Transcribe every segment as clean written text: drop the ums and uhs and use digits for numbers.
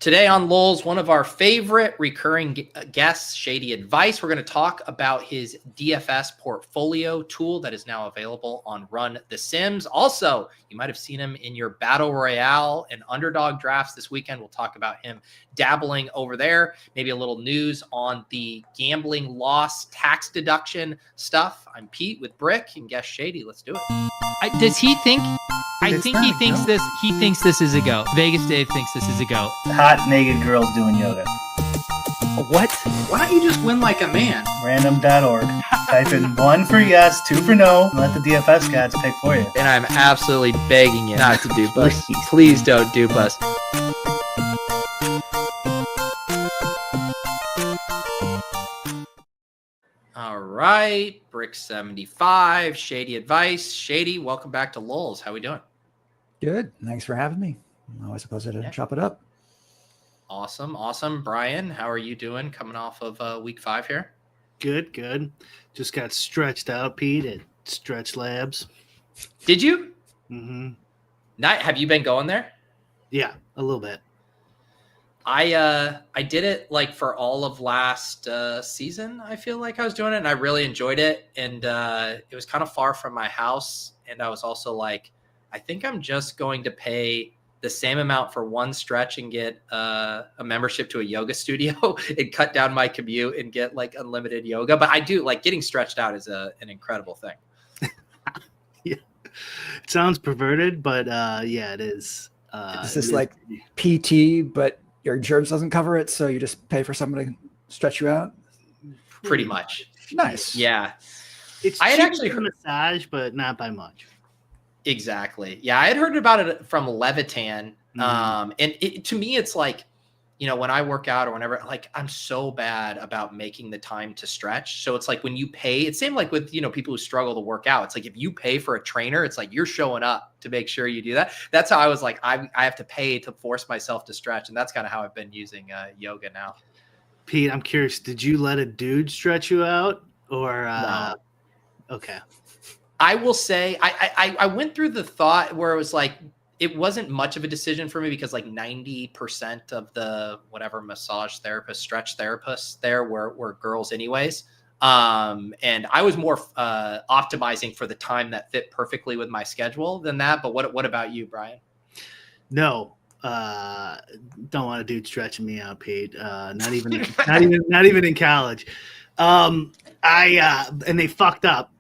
Today on Lulz, one of our favorite recurring guests, Shaidy'S. We're going to talk about his DFS portfolio tool that is now available on Run the Sims. Also, you might have seen him in your Battle Royale and Underdog drafts this weekend. We'll talk about him dabbling over there. Maybe a little news on the gambling loss tax deduction stuff. I'm Pete with Bric and guest Shady. Let's do it. Does he think? I think he thinks this. He thinks this is a go. Vegas Dave thinks this is a go. Hot naked girls doing yoga. What? Why don't you just win like a man? Random.org. Type in 1 for yes, 2 for no. And let the DFS gods pick for you. And I'm absolutely begging you not to dupe us. Please don't dupe us. All right, Bric 75, Shaidy'S. Shady, welcome back to Lulz. How we doing? Good. Thanks for having me. I'm always a pleasure to chop it up. Awesome. Brian, how are you doing coming off of week 5 here? Good. Just got stretched out, Pete, at StretchLabs. Did you? Mm-hmm. Have you been going there? Yeah, a little bit. I did it like for all of last season. I feel like I was doing it and I really enjoyed it. And it was kind of far from my house. And I was also like, I think I'm just going to pay the same amount for one stretch and get a membership to a yoga studio and cut down my commute and get like unlimited yoga. But I do like getting stretched out is an incredible thing. Yeah, it sounds perverted, but yeah, it is. Is this like PT, but your insurance doesn't cover it, so you just pay for someone to stretch you out? Pretty much. Nice. Yeah. I had actually heard massage, but not by much. Exactly. Yeah, I had heard about it from Levitan. And to me, it's like, you know, when I work out or whenever, like, I'm so bad about making the time to stretch. So it's like when you pay, it's same like with, you know, people who struggle to work out. It's like if you pay for a trainer, it's like you're showing up to make sure you do that. That's how I was like, I have to pay to force myself to stretch. And that's kind of how I've been using yoga now. Pete, I'm curious, did you let a dude stretch you out or? No. Okay. I will say I went through the thought where it was like, it wasn't much of a decision for me because like 90% of the whatever massage therapist, stretch therapists there were girls anyways. And I was more optimizing for the time that fit perfectly with my schedule than that. But what about you, Brian? No, don't want a dude stretching me out, Pete. Not even in college. And they fucked up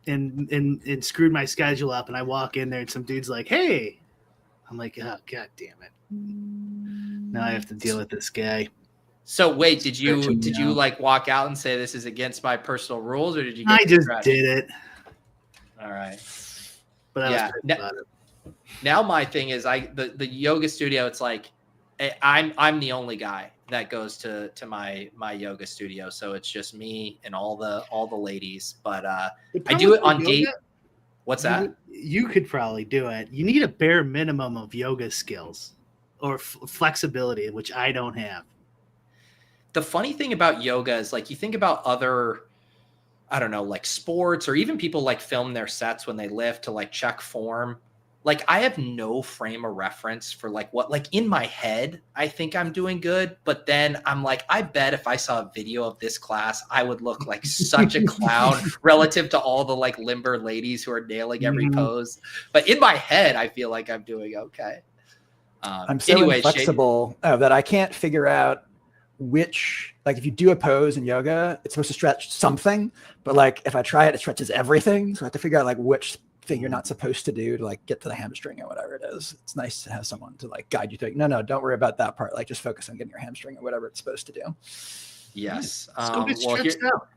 and screwed my schedule up. And I walk in there and some dude's like, "Hey." I'm like, oh, God damn it. Now I have to deal with this guy. So wait, did you like walk out and say this is against my personal rules, or did you? I just did it. All right. But I was pissed about it. Now my thing is the yoga studio, it's like I'm the only guy that goes to my yoga studio. So it's just me and all the ladies. But I do it on date. What's that? You could probably do it. You need a bare minimum of yoga skills or flexibility, which I don't have. The funny thing about yoga is like you think about other, I don't know, like sports or even people like film their sets when they lift to like check form. Like I have no frame of reference for like what, like in my head, I think I'm doing good. But then I'm like, I bet if I saw a video of this class, I would look like such a clown relative to all the like limber ladies who are nailing every pose. But in my head, I feel like I'm doing okay. I'm so inflexible that I can't figure out which, like if you do a pose in yoga, it's supposed to stretch something. But like if I try it, it stretches everything. So I have to figure out like which thing you're not supposed to do to like get to the hamstring or whatever it is. It's nice to have someone to like guide you through. No, don't worry about that part. Like just focus on getting your hamstring or whatever it's supposed to do. Yes. Go get stretched out.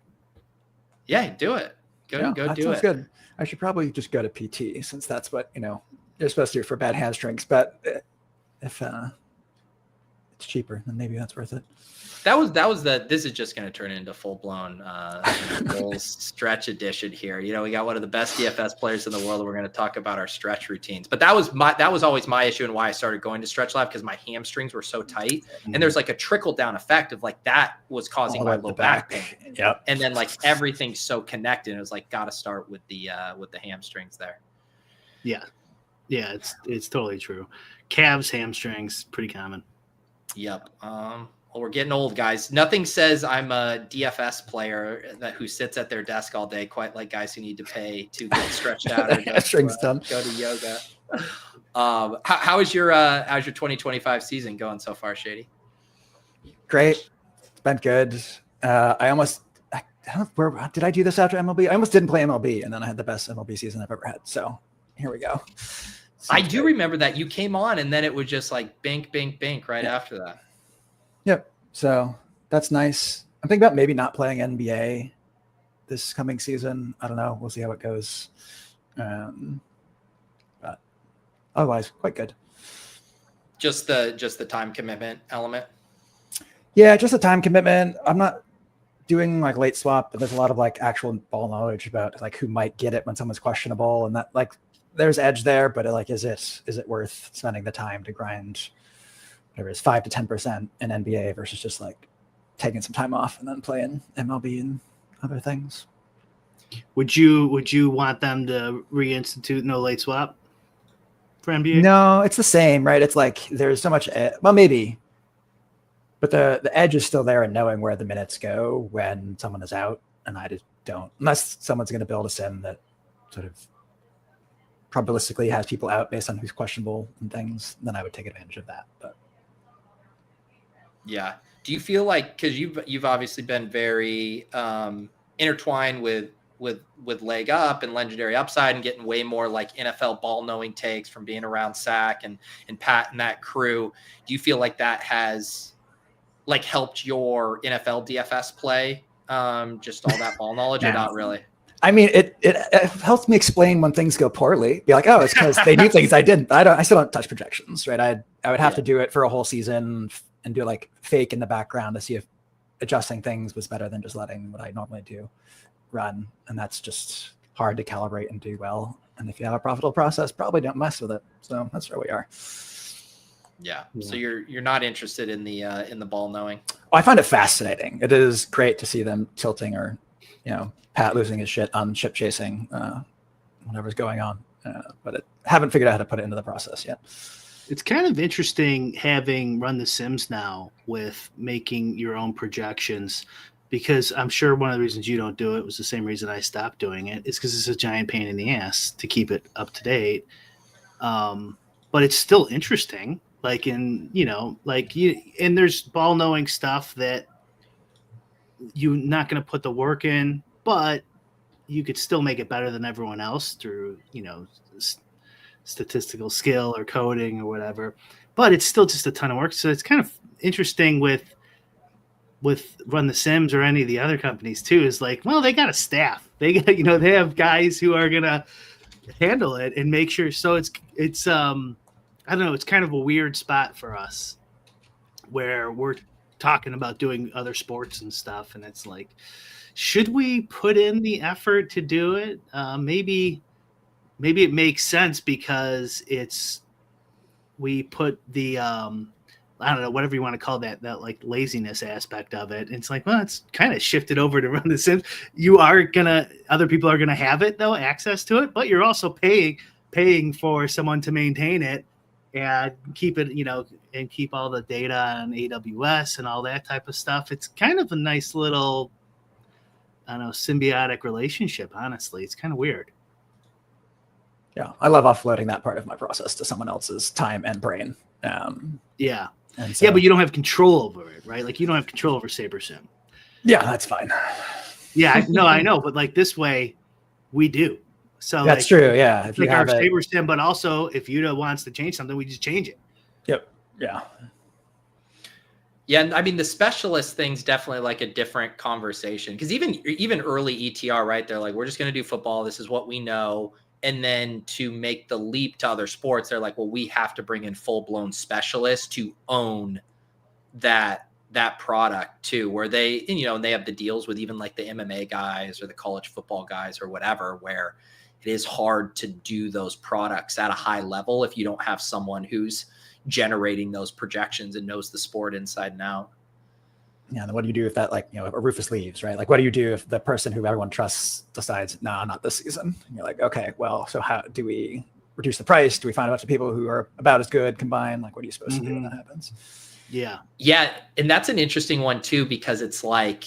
Yeah, do it. Go do it. Good. I should probably just go to PT since that's what, you know, you're supposed to do for bad hamstrings. But if it's cheaper, then maybe that's worth it. This is just going to turn into full-blown stretch edition here. You know, we got one of the best DFS players in the world. And we're going to talk about our stretch routines. But that was always my issue and why I started going to StretchLab, because my hamstrings were so tight. And there's like a trickle-down effect of like that was causing my low back pain. Yep. And then like everything's so connected. And it was like, got to start with the hamstrings there. Yeah. Yeah, it's totally true. Calves, hamstrings, pretty common. Yep. Well, we're getting old, guys. Nothing says I'm a DFS player who sits at their desk all day quite like guys who need to pay to get stretched out or go to yoga. How's your 2025 season going so far, Shady? Great. It's been good. Where did I do this after MLB? I almost didn't play MLB, and then I had the best MLB season I've ever had. So here we go. I do remember that you came on, and then it was just like bink, bink, bink right after that. Yep. So that's nice. I'm thinking about maybe not playing NBA this coming season. I don't know. We'll see how it goes. But otherwise, quite good. Just the time commitment element. Yeah, just a time commitment. I'm not doing like late swap, but there's a lot of like actual ball knowledge about like who might get it when someone's questionable, and that like there's edge there, but like is it worth spending the time to grind whatever it is 5 to 10% in NBA versus just like taking some time off and then playing MLB and other things? Would you want them to reinstitute no late swap for NBA? No, it's the same, right? It's like there's so much well, maybe. But the edge is still there in knowing where the minutes go when someone is out, and I just don't. Unless someone's going to build a sim that sort of probabilistically has people out based on who's questionable and things, then I would take advantage of that. But yeah, do you feel like, because you've obviously been very intertwined with Leg Up and Legendary Upside and getting way more like NFL ball knowing takes from being around Sack and Pat and that crew, do you feel like that has like helped your NFL DFS play? Just all that ball knowledge or not really? I mean, it helps me explain when things go poorly. Be like, oh, it's because they do things I didn't. I still don't touch projections, right? I would have to do it for a whole season and do like fake in the background to see if adjusting things was better than just letting what I normally do run. And that's just hard to calibrate and do well. And if you have a profitable process, probably don't mess with it. So that's where we are. Yeah. So you're not interested in the ball knowing. Oh, I find it fascinating. It is great to see them tilting or, Pat losing his shit on ship chasing, whatever's going on. But haven't figured out how to put it into the process yet. It's kind of interesting having run the Sims now with making your own projections, because I'm sure one of the reasons you don't do it was the same reason I stopped doing it, is because it's a giant pain in the ass to keep it up to date. But it's still interesting. Like and there's ball knowing stuff that you're not going to put the work in, but you could still make it better than everyone else through, statistical skill or coding or whatever. But it's still just a ton of work. So it's kind of interesting with Run the Sims or any of the other companies too, is like, well, they got a staff. They got, they have guys who are going to handle it and make sure. So it's I don't know. It's kind of a weird spot for us where we're talking about doing other sports and stuff. And it's like, should we put in the effort to do it? Maybe it makes sense because we put the, I don't know, whatever you want to call that like laziness aspect of it. And it's like, well, it's kind of shifted over to Run the Sims. Other people are going to have it though, access to it, but you're also paying for someone to maintain it and keep it, and keep all the data on AWS and all that type of stuff. It's kind of a nice little, I don't know, symbiotic relationship. Honestly, it's kind of weird. Yeah, I love offloading that part of my process to someone else's time and brain. Yeah. And so, but you don't have control over it, right? Like you don't have control over SaberSim. Yeah, that's fine. Yeah, I know, but like this way, we do. So that's true. Yeah, if you have our SaberSim, but also if Yuta wants to change something, we just change it. Yep. Yeah. Yeah, and I mean the specialist thing's definitely like a different conversation, because even early ETR, right? They're like, we're just going to do football. This is what we know. And then to make the leap to other sports, they're like, well, we have to bring in full-blown specialists to own that product too, where they, and they have the deals with even like the MMA guys or the college football guys or whatever, where it is hard to do those products at a high level if you don't have someone who's generating those projections and knows the sport inside and out. Yeah, and what do you do if that, like, a Rufus leaves, right? Like, what do you do if the person who everyone trusts decides, no, not this season? And you're like, okay, well, so how do we reduce the price? Do we find a bunch of people who are about as good combined? Like, what are you supposed to do when that happens? Yeah. Yeah. And that's an interesting one too, because it's like,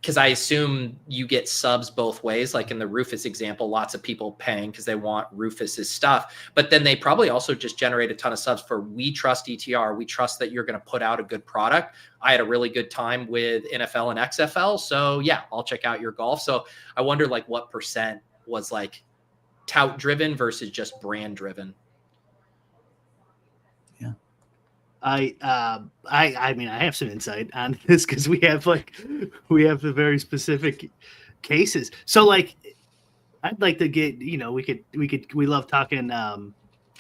because I assume you get subs both ways. Like in the Rufus example, lots of people paying because they want Rufus's stuff, but then they probably also just generate a ton of subs for we trust ETR. We trust that you're going to put out a good product. I had a really good time with NFL and XFL. So yeah, I'll check out your golf. So I wonder like what % was like tout driven versus just brand driven. Yeah. I mean, I have some insight on this because we have the very specific cases. So like, I'd like to get, we love talking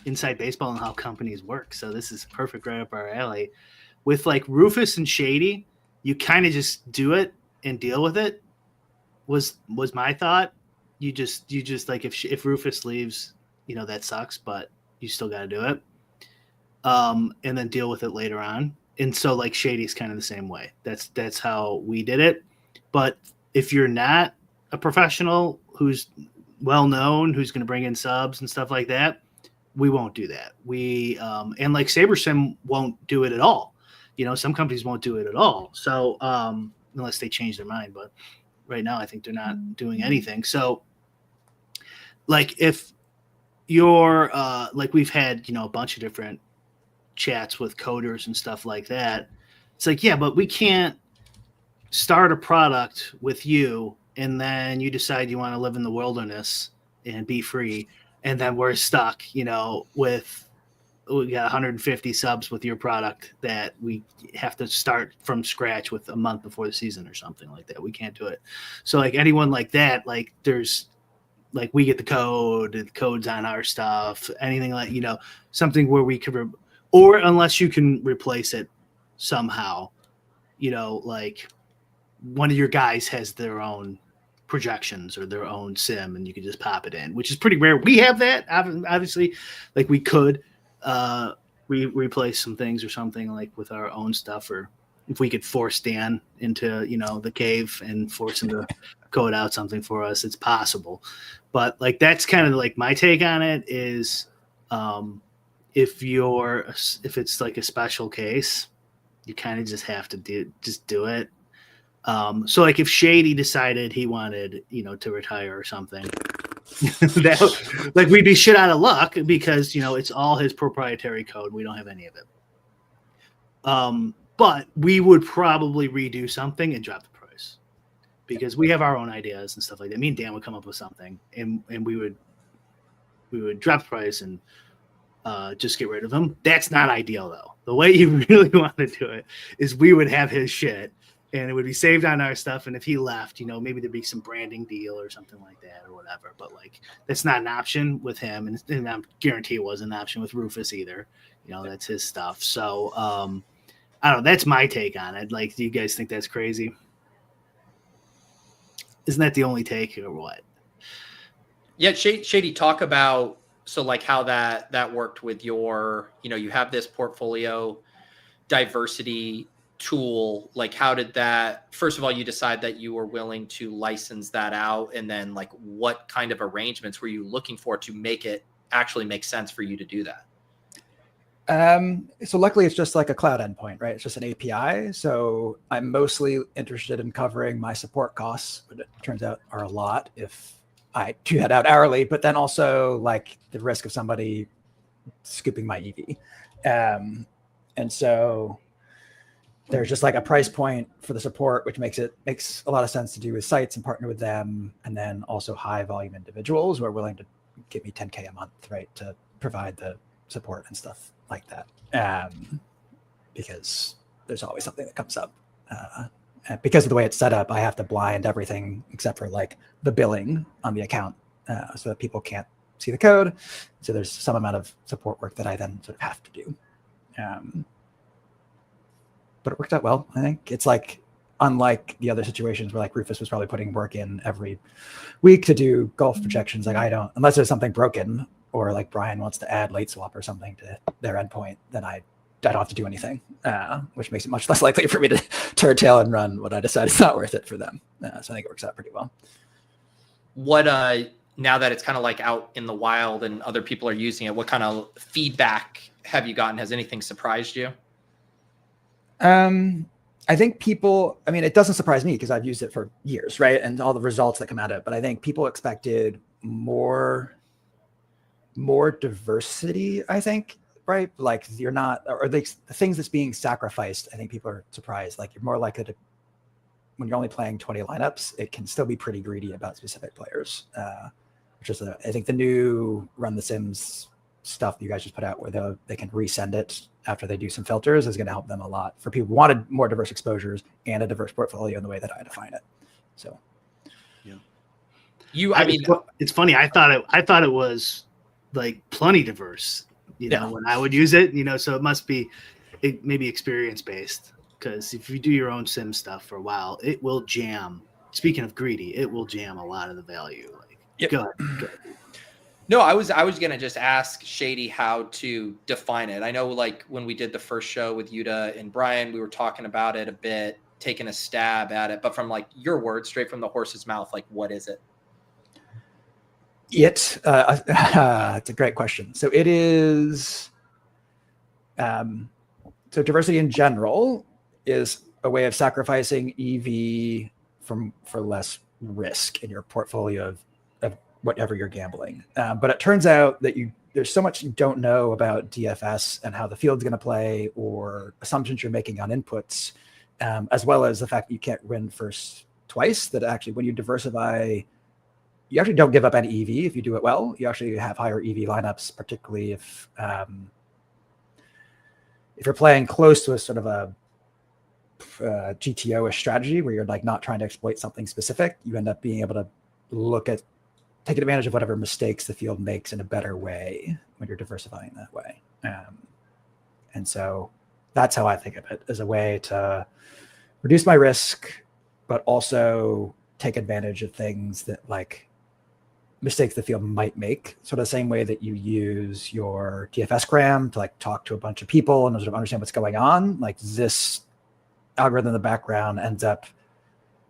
inside baseball and how companies work. So this is perfect right up our alley. With like Rufus and Shady, you kind of just do it and deal with it. Was my thought. You just like if Rufus leaves, that sucks, but you still got to do it. And then deal with it later on. And so like Shady's kind of the same way. That's how we did it. But if you're not a professional who's well known, who's going to bring in subs and stuff like that, we won't do that. We and like SaberSim won't do it at all. Some companies won't do it at all. So unless they change their mind, but right now I think they're not doing anything. So like if you're like we've had a bunch of different chats with coders and stuff like that. It's like, yeah, but we can't start a product with you and then you decide you want to live in the wilderness and be free, and then we're stuck, with we got 150 subs with your product that we have to start from scratch with a month before the season or something like that. We can't do it. So like anyone like that, like there's like we get the code's on our stuff, anything like, something where we could or unless you can replace it somehow, like one of your guys has their own projections or their own sim and you can just pop it in, which is pretty rare. We have that, obviously, like we could replace some things or something like with our own stuff, or if we could force Dan into, the cave and force him to code out something for us, it's possible. But like, that's kind of like my take on it is, if it's like a special case, you kind of just have to do it. So like if Shady decided he wanted, to retire or something, that like we'd be shit out of luck because, it's all his proprietary code. We don't have any of it. But we would probably redo something and drop the price because we have our own ideas and stuff like that. Me and Dan would come up with something and we would drop the price and just get rid of him. That's not ideal though. The way you really want to do it is we would have his shit and it would be saved on our stuff. And if he left, maybe there'd be some branding deal or something like that or whatever. But like, that's not an option with him. And I guarantee it wasn't an option with Rufus either. That's his stuff. So I don't know. That's my take on it. Like, do you guys think that's crazy? Isn't that the only take or what? Yeah. Shady, talk about, so like how that worked with your, you have this portfolio diversity tool. Like how did that, first of all, you decide that you were willing to license that out? And then like, what kind of arrangements were you looking for to make it actually make sense for you to do that? So luckily it's just like a cloud endpoint, right? It's just an API. So I'm mostly interested in covering my support costs, but it turns out are a lot if I do that out hourly, but then also like the risk of somebody scooping my EV. And so there's just like a price point for the support, which makes a lot of sense to do with sites and partner with them. And then also high volume individuals who are willing to give me 10K a month, right? To provide the support and stuff like that. Because there's always something that comes up. Because of the way it's set up, I have to blind everything except for like the billing on the account so that people can't see the code. So there's some amount of support work that I then sort of have to do. But it worked out well. I think it's like, unlike the other situations where like Rufus was probably putting work in every week to do golf projections. Like I don't, unless there's something broken or like Brian wants to add late swap or something to their endpoint, then I don't have to do anything, which makes it much less likely for me to turn tail and run what I decide is not worth it for them. So I think it works out pretty well. What, now that it's kind of like out in the wild and other people are using it, what kind of feedback have you gotten? Has anything surprised you? I think people, I mean, it doesn't surprise me because I've used it for years, right? And all the results that come out of it. But I think people expected more diversity, I think, right? Like you're not, or the things that's being sacrificed, I think people are surprised. Like you're more likely to, when you're only playing 20 lineups, it can still be pretty greedy about specific players, which is, I think the new Run the Sims stuff you guys just put out where they can resend it after they do some filters is going to help them a lot for people who wanted more diverse exposures and a diverse portfolio in the way that I define it. So, yeah, I mean, it's funny. I thought it was like plenty diverse, when I would use it, so it must be maybe experience based, because if you do your own sim stuff for a while, it will jam. Speaking of greedy, it will jam a lot of the value. Like, go ahead. No, I was going to just ask Shady how to define it. I know like when we did the first show with Yuta and Brian, we were talking about it a bit, taking a stab at it, but from like your words straight from the horse's mouth, like what is it? It's a great question. So it is, so diversity in general is a way of sacrificing EV for less risk in your portfolio of whatever you're gambling. But it turns out that there's so much you don't know about DFS and how the field's going to play or assumptions you're making on inputs, as well as the fact that you can't win first twice, that actually when you diversify, you actually don't give up any EV if you do it well. You actually have higher EV lineups, particularly if you're playing close to a sort of a GTO-ish strategy where you're like not trying to exploit something specific. You end up being able to take advantage of whatever mistakes the field makes in a better way when you're diversifying that way. And so that's how I think of it, as a way to reduce my risk, but also take advantage of things that like mistakes the field might make. So the same way that you use your DFS gram to like talk to a bunch of people and sort of understand what's going on, like this algorithm in the background ends up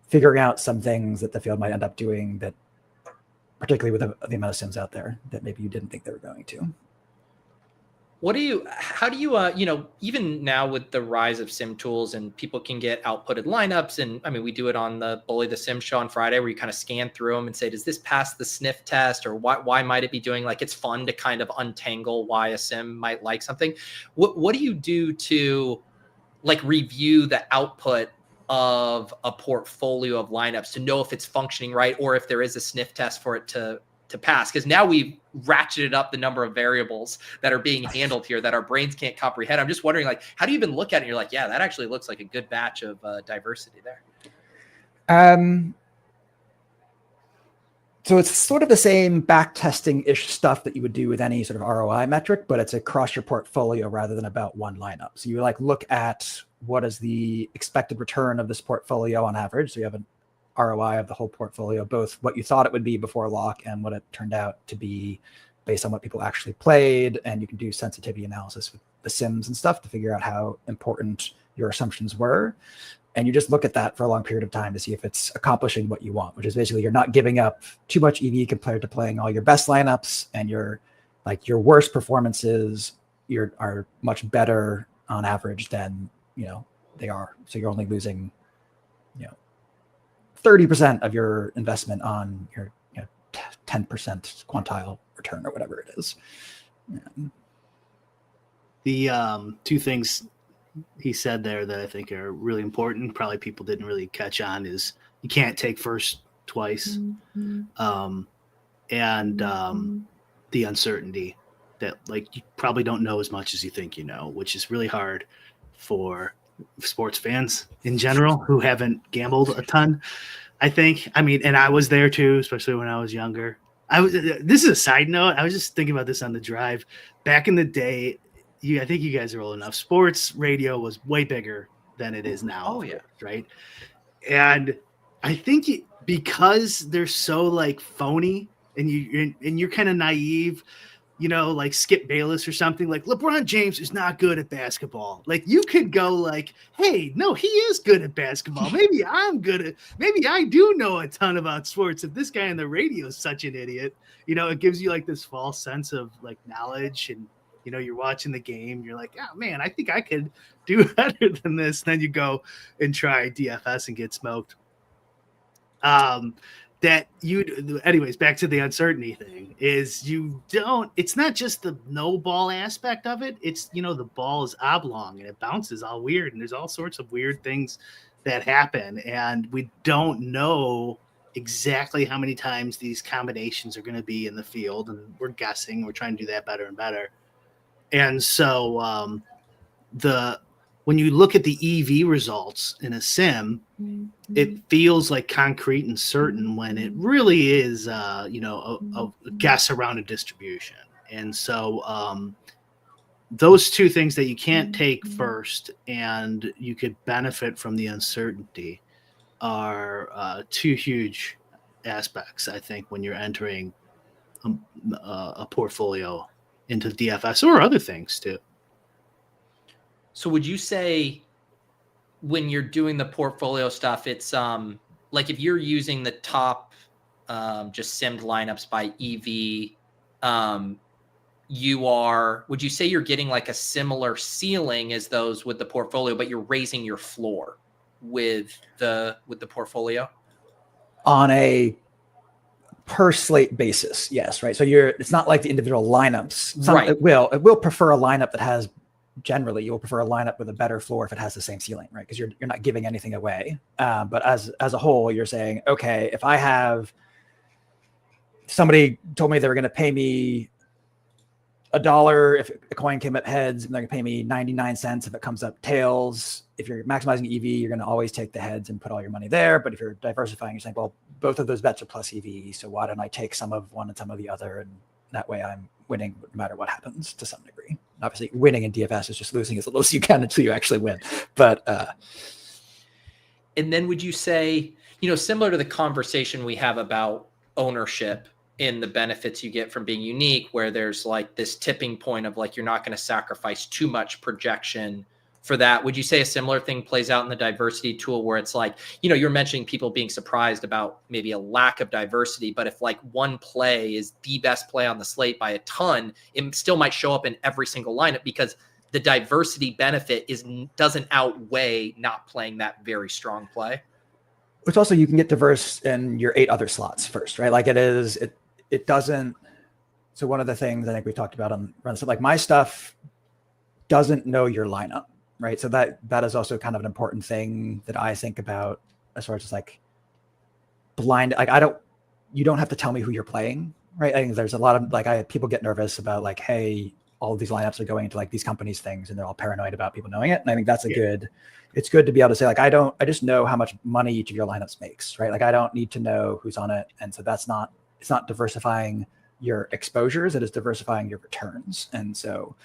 figuring out some things that the field might end up doing that, particularly with the amount of sims out there, that maybe you didn't think they were going to. How do you, even now with the rise of sim tools and people can get outputted lineups. And I mean, we do it on the Bully the Sim show on Friday where you kind of scan through them and say, does this pass the sniff test, or why might it be doing, like, it's fun to kind of untangle why a sim might like something. What do you do to like review the output of a portfolio of lineups to know if it's functioning right, or if there is a sniff test for it to pass? Because now we've ratcheted up the number of variables that are being handled here that our brains can't comprehend. I'm just wondering, like, how do you even look at it? And you're like, yeah, that actually looks like a good batch of diversity there. So it's sort of the same back testing-ish stuff that you would do with any sort of ROI metric, but it's across your portfolio rather than about one lineup. So you like look at what is the expected return of this portfolio on average. So you have an ROI of the whole portfolio, both what you thought it would be before lock and what it turned out to be based on what people actually played. And you can do sensitivity analysis with the sims and stuff to figure out how important your assumptions were. And you just look at that for a long period of time to see if it's accomplishing what you want, which is basically you're not giving up too much EV compared to playing all your best lineups, and your worst performances are much better on average than they are. So you're only losing 30% of your investment on your 10% quantile return or whatever it is. The two things he said there that I think are really important, probably people didn't really catch on, is you can't take first twice. And the uncertainty that, like, you probably don't know as much as you think you know, which is really hard for sports fans in general who haven't gambled a ton, I think. I mean, and I was there too, especially when I was younger. This is a side note. I was just thinking about this on the drive. Back in the day, I think you guys are old enough. Sports radio was way bigger than it is now. Oh, yeah. Right. And I think because they're so like phony and you're kind of naive, like Skip Bayless or something, like LeBron James is not good at basketball. Like, you could go like, hey, no, he is good at basketball. Maybe I do know a ton about sports. If this guy on the radio is such an idiot, it gives you like this false sense of like knowledge. And You know, you're watching the game, you're like, oh man, I think I could do better than this. Then you go and try DFS and get smoked. Anyways, back to the uncertainty thing is it's not just the no ball aspect of it. It's, you know, the ball is oblong and it bounces all weird. And there's all sorts of weird things that happen. And we don't know exactly how many times these combinations are going to be in the field. And we're guessing, we're trying to do that better and better. And so when you look at the EV results in a sim, it feels like concrete and certain when it really is, a guess around a distribution. And so those two things that you can't take first and you could benefit from the uncertainty are two huge aspects, I think, when you're entering a portfolio into DFS or other things too. So would you say when you're doing the portfolio stuff, it's like if you're using the top just simmed lineups by EV, would you say you're getting like a similar ceiling as those with the portfolio, but you're raising your floor with the portfolio? On a per slate basis, yes, right. So it's not like the individual lineups. Right. It will prefer a lineup that has. Generally, you'll prefer a lineup with a better floor if it has the same ceiling, right? Because you're not giving anything away. But as a whole, you're saying, okay, if I have somebody told me they were going to pay me $1 if a coin came up heads, and they're going to pay me 99 cents if it comes up tails. If you're maximizing EV, you're going to always take the heads and put all your money there. But if you're diversifying, you're saying, well, both of those bets are plus EV, so why don't I take some of one and some of the other, and that way I'm winning no matter what happens to some degree. Obviously, winning in DFS is just losing as little as you can until you actually win. But and then would you say, similar to the conversation we have about ownership and the benefits you get from being unique, where there's like this tipping point of like you're not going to sacrifice too much projection for that. Would you say a similar thing plays out in the diversity tool where it's like, you're mentioning people being surprised about maybe a lack of diversity, but if like one play is the best play on the slate by a ton, it still might show up in every single lineup because the diversity benefit doesn't outweigh not playing that very strong play. Which also you can get diverse in your 8 other slots first, right? Like it doesn't. So one of the things I think we talked about on Run, so like my stuff doesn't know your lineup. Right. So that is also kind of an important thing that I think about as far as just like blind, like you don't have to tell me who you're playing. Right. I think there's a lot of people get nervous about like, hey, all of these lineups are going into like these companies things and they're all paranoid about people knowing it. And I think that's it's good to be able to say like, I just know how much money each of your lineups makes. Right. Like I don't need to know who's on it. And so it's not diversifying your exposures. It is diversifying your returns. And so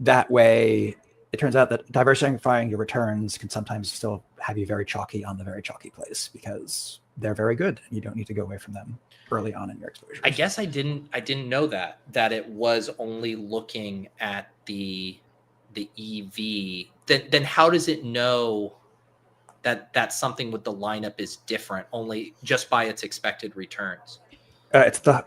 that way, it turns out that diversifying your returns can sometimes still have you very chalky on the very chalky plays because they're very good. And you don't need to go away from them early on in your exposure. I guess I didn't know that it was only looking at the EV. Then how does it know that something with the lineup is different only just by its expected returns? It's the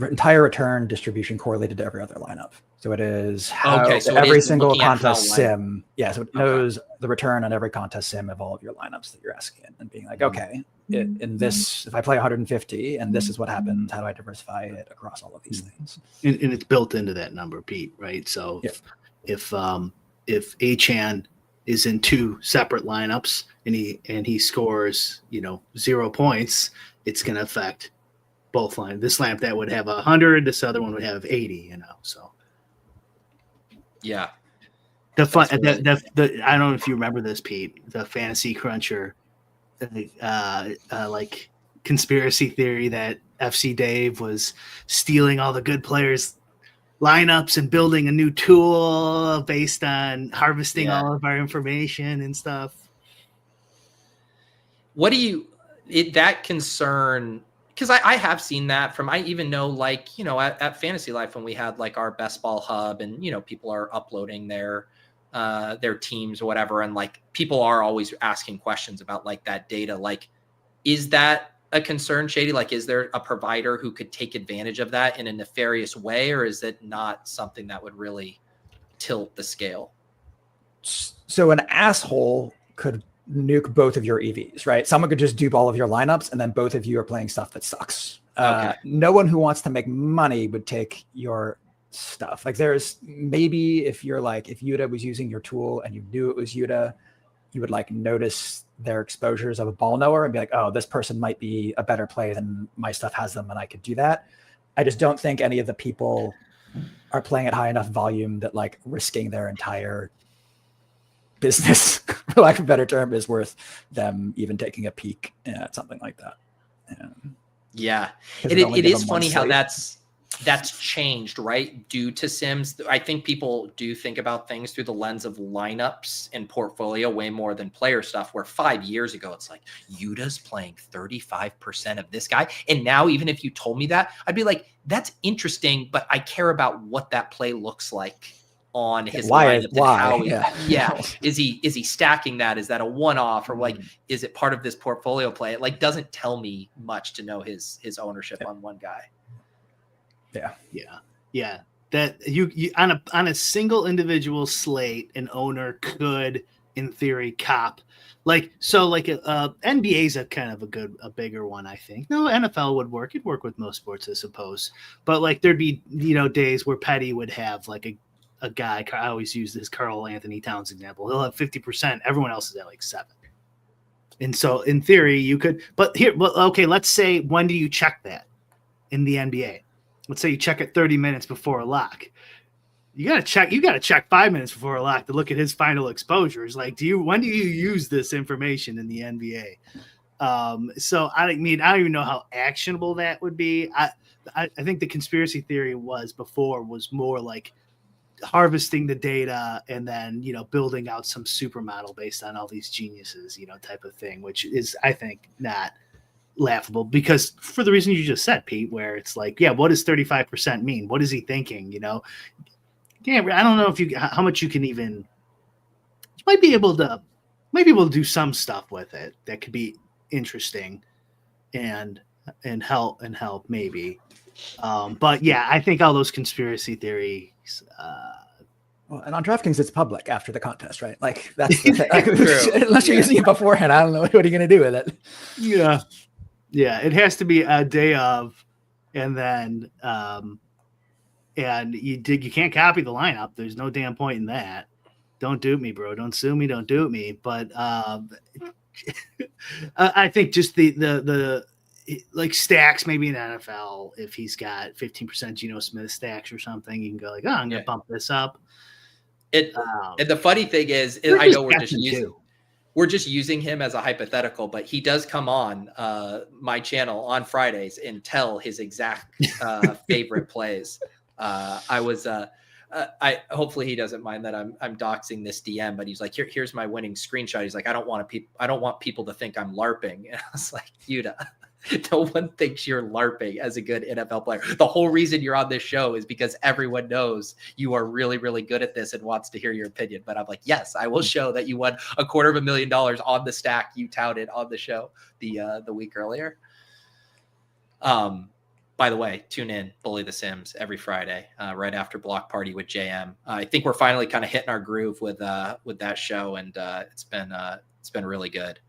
entire return distribution correlated to every other lineup. So it is every single contest sim. Yeah, so it knows the return on every contest sim of all of your lineups that you're asking and being like, okay, in this, if I play 150 and this is what happens, how do I diversify it across all of these things? And it's built into that number, Pete, right? So if Achan is in 2 separate lineups and he scores 0 points, it's going to affect both lines. This lamp that would have 100, this other one would have 80. So. Yeah. I don't know if you remember this, Pete, the Fantasy Cruncher, like conspiracy theory that FC Dave was stealing all the good players' lineups and building a new tool based on harvesting all of our information and stuff. What do that concern? Because I have seen that I even know like, at Fantasy Life when we had like our best ball hub and, people are uploading their teams or whatever. And like people are always asking questions about like that data. Like, is that a concern, Shady? Like, is there a provider who could take advantage of that in a nefarious way, or is it not something that would really tilt the scale? So an asshole could nuke both of your EVs, right? Someone could just dupe all of your lineups, and then both of you are playing stuff that sucks. Okay. No one who wants to make money would take your stuff. Like, there's maybe if Yuta was using your tool and you knew it was Yuta, you would like notice their exposures of a ball knower and be like, oh, this person might be a better play than my stuff has them, and I could do that. I just don't think any of the people are playing at high enough volume that like risking their entire business, for lack of a better term, is worth them even taking a peek at something like that. Yeah. It is funny how that's changed, right? Due to Sims. I think people do think about things through the lens of lineups and portfolio way more than player stuff, where 5 years ago, it's like, Yuta's playing 35% of this guy. And now, even if you told me that, I'd be like, that's interesting, but I care about what that play looks like on his lineup. Is he stacking that? Is that a one-off, or like, is it part of this portfolio play? It like doesn't tell me much to know his ownership on one guy. Yeah. That you on a single individual slate, an owner could, in theory, cop NBA is a kind of a bigger one, I think. No, NFL would work. It'd work with most sports, I suppose. But like, there'd be days where Petty would have like a guy. I always use this Karl Anthony Towns example. He'll have 50%. Everyone else is at like 7%. And so, in theory, you could. But okay. Let's say, when do you check that in the NBA? Let's say you check it 30 minutes before a lock. You got to check 5 minutes before a lock to look at his final exposures. Like, when do you use this information in the NBA? So I don't even know how actionable that would be. I think the conspiracy theory was more like harvesting the data and then, building out some supermodel based on all these geniuses, type of thing, which is, I think, not laughable, because for the reason you just said, Pete, where it's like, yeah, what does 35% mean? What is he thinking? Yeah, I don't know how much you can even. You might be able to do some stuff with it that could be interesting, and help maybe. But yeah, I think all those conspiracy theories. Well, and on DraftKings, it's public after the contest, right? Like, that's the thing. Like, unless you're using it beforehand, I don't know what are you going to do with it. Yeah, it has to be a day of, and then and you can't copy the lineup. There's no damn point in that. Don't dupe me, bro. Don't sue me. Don't dupe me. But I think just the like stacks, maybe in NFL, if he's got 15% Geno Smith stacks or something, you can go like, oh, I'm gonna bump this up. And the funny thing is I know we're just using him as a hypothetical, but he does come on my channel on Fridays and tell his exact favorite plays. Hopefully he doesn't mind that I'm doxing this DM, but he's like, here's my winning screenshot. He's like, I don't want people to think I'm LARPing. And I was like, Yuta, no one thinks you're LARPing as a good NFL player. The whole reason you're on this show is because everyone knows you are really, really good at this and wants to hear your opinion. But I'm like, yes, I will show that you won $250,000 on the stack you touted on the show the week earlier. By the way, tune in, Bully the Sims, every Friday, right after Block Party with JM. I think we're finally kind of hitting our groove with that show, and it's been really good.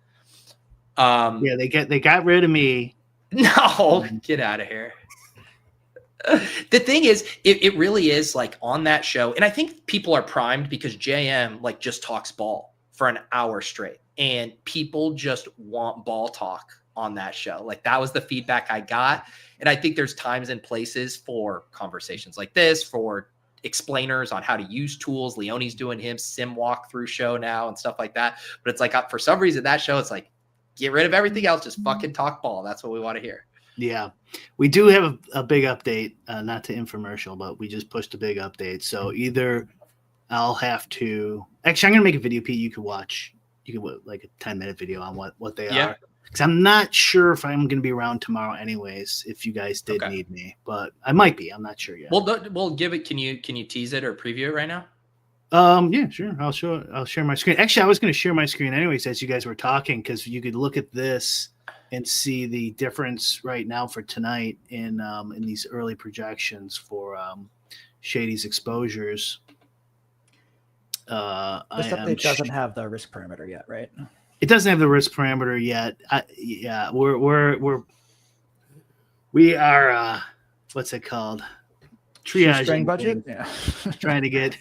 Yeah, they got rid of me. No, get out of here. The thing is, it really is like on that show, and I think people are primed because JM like just talks ball for an hour straight, and people just want ball talk on that show. Like, that was the feedback I got. And I think there's times and places for conversations like this, for explainers on how to use tools. Leone's doing his sim walkthrough show now and stuff like that. But it's like, for some reason, that show, it's like, get rid of everything else. Just fucking talk ball. That's what we want to hear. Yeah. We do have a big update, not to infomercial, but we just pushed a big update. So either I'll have to, actually, I'm going to make a video, Pete, you could watch. You could like a 10-minute video on what they are. Because I'm not sure if I'm going to be around tomorrow anyways, if you guys did need me. But I might be. I'm not sure yet. We'll give it. Can you tease it or preview it right now? Yeah, sure. I'll share my screen. Actually, I was going to share my screen anyways as you guys were talking, because you could look at this and see the difference right now for tonight in these early projections for Shaidy'S exposures. This update doesn't have the risk parameter yet, right? It doesn't have the risk parameter yet. We are what's it called? Triaging budget. Yeah, trying to get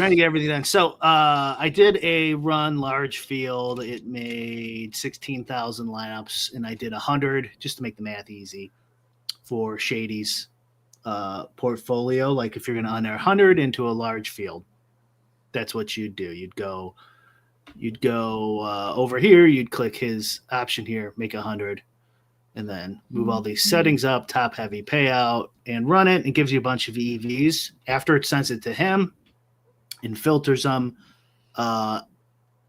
everything done. So I did a run large field. It made 16,000 lineups, and I did 100 just to make the math easy for Shaidy'S portfolio. Like if you're going to enter 100 into a large field, that's what you'd do. You'd go over here. You'd click his option here, make 100, and then move all these settings up, top heavy payout, and run it. It gives you a bunch of EVs. After it sends it to him and filters them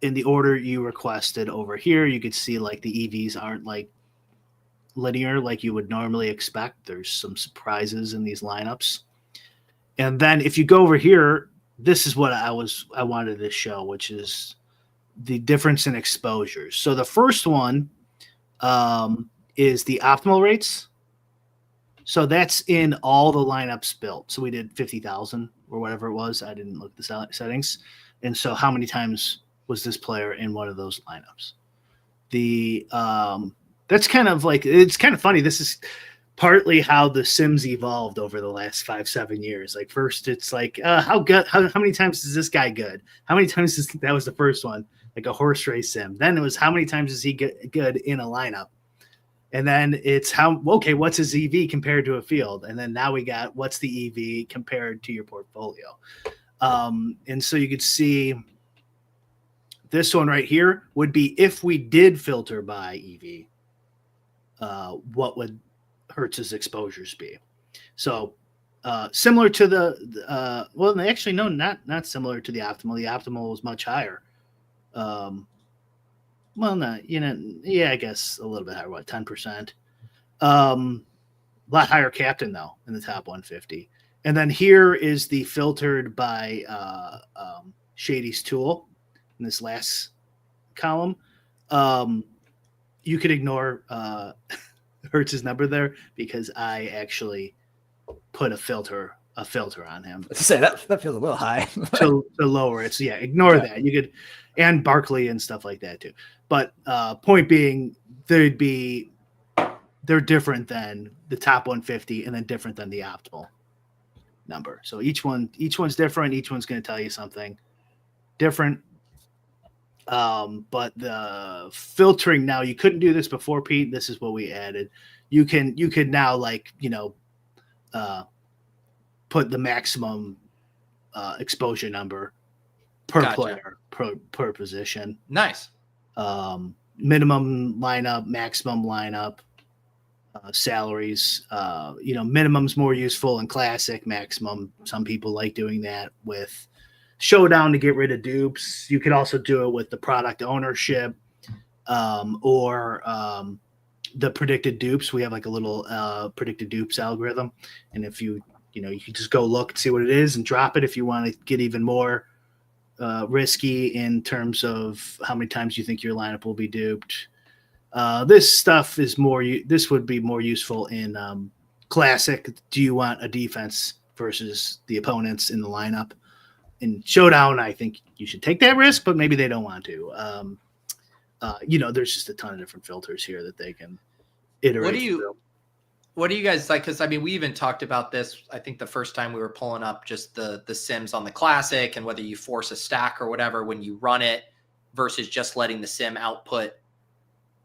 in the order you requested over here, you could see like the EVs aren't like linear like you would normally expect. There's some surprises in these lineups. And then if you go over here, this is what I wanted to show, which is the difference in exposures. So the first one is the optimal rates. So that's in all the lineups built. So we did 50,000 or whatever it was. I didn't look at the settings. And so how many times was this player in one of those lineups? That's kind of like, it's kind of funny. This is partly how the Sims evolved over the last 5-7 years. Like first it's like, how many times is this guy good? How many times that was the first one, like a horse race sim. Then it was how many times is he good in a lineup? And then it's what's his EV compared to a field? And then now we got what's the EV compared to your portfolio? And so you could see this one right here would be if we did filter by EV, what would Hertz's exposures be? So similar to not similar to the optimal. The optimal was much higher. I guess a little bit higher, 10%. A lot higher captain though in the top 150. And then here is the filtered by Shaidy'S tool in this last column. You could ignore Hertz's number there because I actually put a filter on him. Let's say that feels a little high to lower it. So yeah, ignore that. You could, and Barkley and stuff like that too. But point being, they're different than the top 150 and then different than the optimal number. So each one's different. Each one's going to tell you something different. But the filtering now, you couldn't do this before, Pete. This is what we added. You could now put the maximum exposure number per player per position. Nice. Minimum lineup, maximum lineup, salaries. Minimum's more useful in classic. Maximum, some people like doing that with Showdown to get rid of dupes. You could also do it with the product ownership or the predicted dupes. We have like a little predicted dupes algorithm, and if you can just go look and see what it is and drop it if you want to get even more risky in terms of how many times you think your lineup will be duped. This stuff is this would be more useful in classic. Do you want a defense versus the opponents in the lineup? In Showdown, I think you should take that risk, but maybe they don't want to. There's just a ton of different filters here that they can iterate. What do you guys like? Because we even talked about this. I think the first time we were pulling up just the sims on the classic and whether you force a stack or whatever when you run it versus just letting the sim output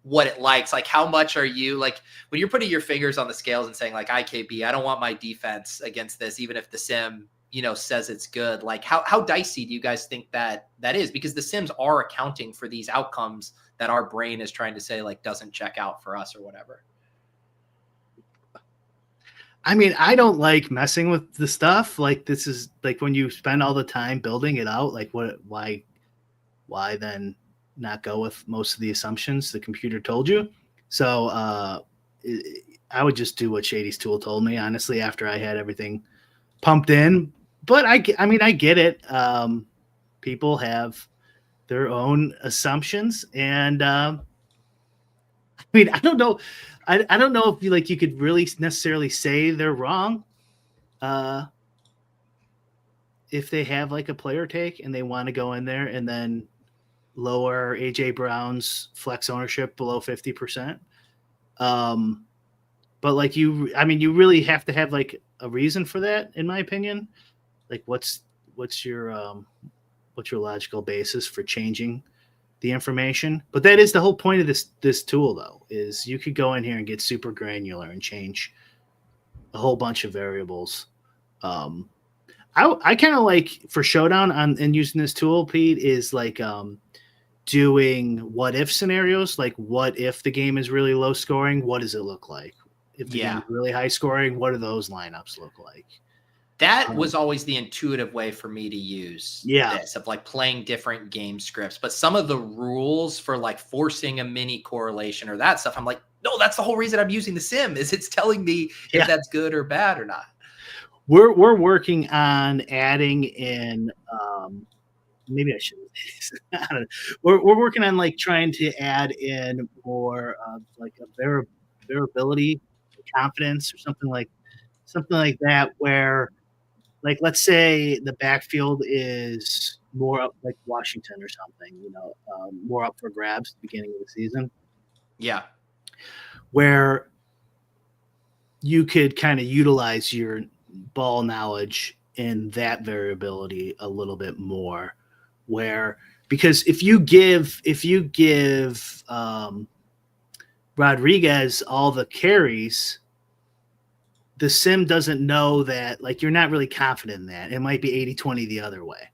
what it likes. Like, how much are you like when you're putting your fingers on the scales and saying like IKB, I don't want my defense against this, even if the sim says it's good. Like how dicey do you guys think that is? Because the sims are accounting for these outcomes that our brain is trying to say like doesn't check out for us or whatever. I don't like messing with the stuff. Like this is like when you spend all the time building it out, like why then not go with most of the assumptions the computer told you? So I would just do what Shaidy'S tool told me, honestly, after I had everything pumped in. But I get it. People have their own assumptions, and I mean, I don't know. I don't know if you could really necessarily say they're wrong. If they have like a player take and they want to go in there and then lower AJ Brown's flex ownership below 50%. But like you really have to have like a reason for that, in my opinion. Like what's your logical basis for changing the information? But that is the whole point of this tool, though, is you could go in here and get super granular and change a whole bunch of variables. I kind of like for Showdown and using this tool, Pete, is like doing what if scenarios. Like, what if the game is really low scoring? What does it look like? If the game is really high scoring, what do those lineups look like? That was always the intuitive way for me to use this, of like playing different game scripts. But some of the rules for like forcing a mini correlation or that stuff, I'm like, no, that's the whole reason I'm using the sim, is it's telling me if that's good or bad or not. We're working on adding in. Maybe I should. I don't know. We're working on like trying to add in more of like a variability, confidence, or something like that, where like let's say the backfield is more up like Washington or something, more up for grabs at the beginning of the season. Yeah, where you could kind of utilize your ball knowledge in that variability a little bit more, because if you give Rodriguez all the carries, the sim doesn't know that, like, you're not really confident in that. It might be 80-20 the other way.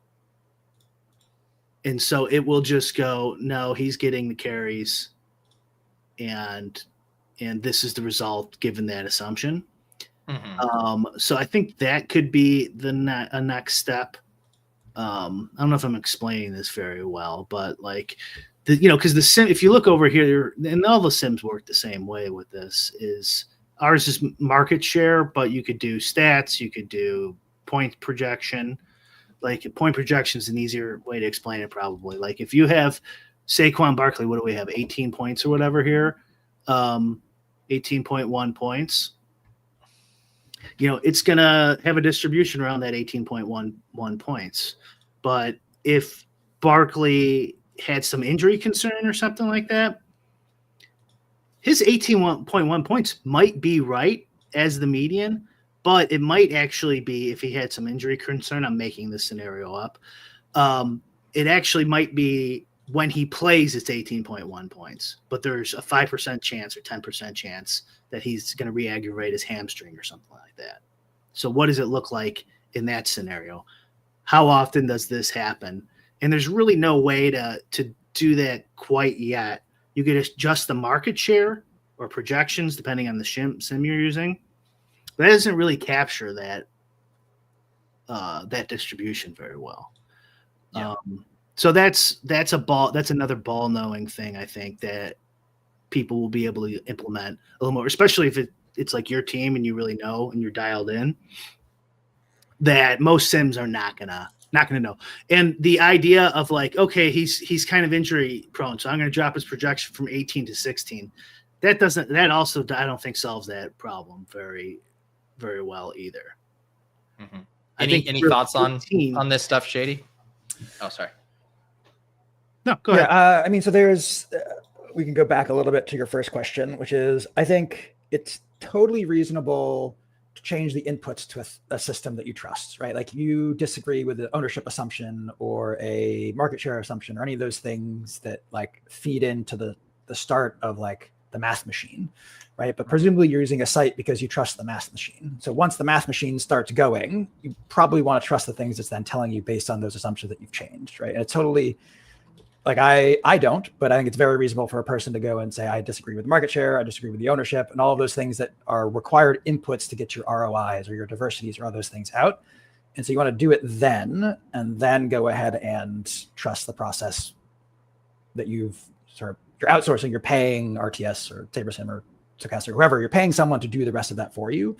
And so it will just go, no, he's getting the carries, and this is the result given that assumption. Mm-hmm. So I think that could be a next step. I don't know if I'm explaining this very well, but like, because the sim, if you look over here, and all the sims work the same way with this, is ours is market share, but you could do stats, you could do point projection. Like, point projection is an easier way to explain it, probably. Like, if you have Saquon Barkley, what do we have, 18 points or whatever here, 18.1 points. It's going to have a distribution around that 18.11 points. But if Barkley had some injury concern or something like that, his 18.1 points might be right as the median, but it might actually be, if he had some injury concern, I'm making this scenario up, it actually might be when he plays, it's 18.1 points. But there's a 5% chance or 10% chance that he's going to re-aggravate his hamstring or something like that. So what does it look like in that scenario? How often does this happen? And there's really no way to do that quite yet. You could adjust the market share or projections depending on the sim you're using. But that doesn't really capture that distribution very well. Yeah. So that's another ball knowing thing, I think, that people will be able to implement a little more, especially if it's like your team and you really know and you're dialed in, that most sims are not gonna know. And the idea of like, okay, he's kind of injury prone, so I'm gonna drop his projection from 18 to 16. That also I don't think solves that problem very, very well either. Mm-hmm. Any thoughts on this stuff, Shady? Oh, sorry. No, go ahead. So there's we can go back a little bit to your first question, which is, I think it's totally reasonable to change the inputs to a system that you trust, right? Like, you disagree with the ownership assumption or a market share assumption or any of those things that like feed into the start of like the math machine, right? But presumably you're using a site because you trust the math machine. So once the math machine starts going, you probably want to trust the things it's then telling you based on those assumptions that you've changed, right? And it's totally, like, I don't, but I think it's very reasonable for a person to go and say, I disagree with market share, I disagree with the ownership, and all of those things that are required inputs to get your ROIs or your diversities or all those things out. And so you want to do it then, and then go ahead and trust the process that you're outsourcing. You're paying RTS or SaberSim or Stochastic or whoever, you're paying someone to do the rest of that for you.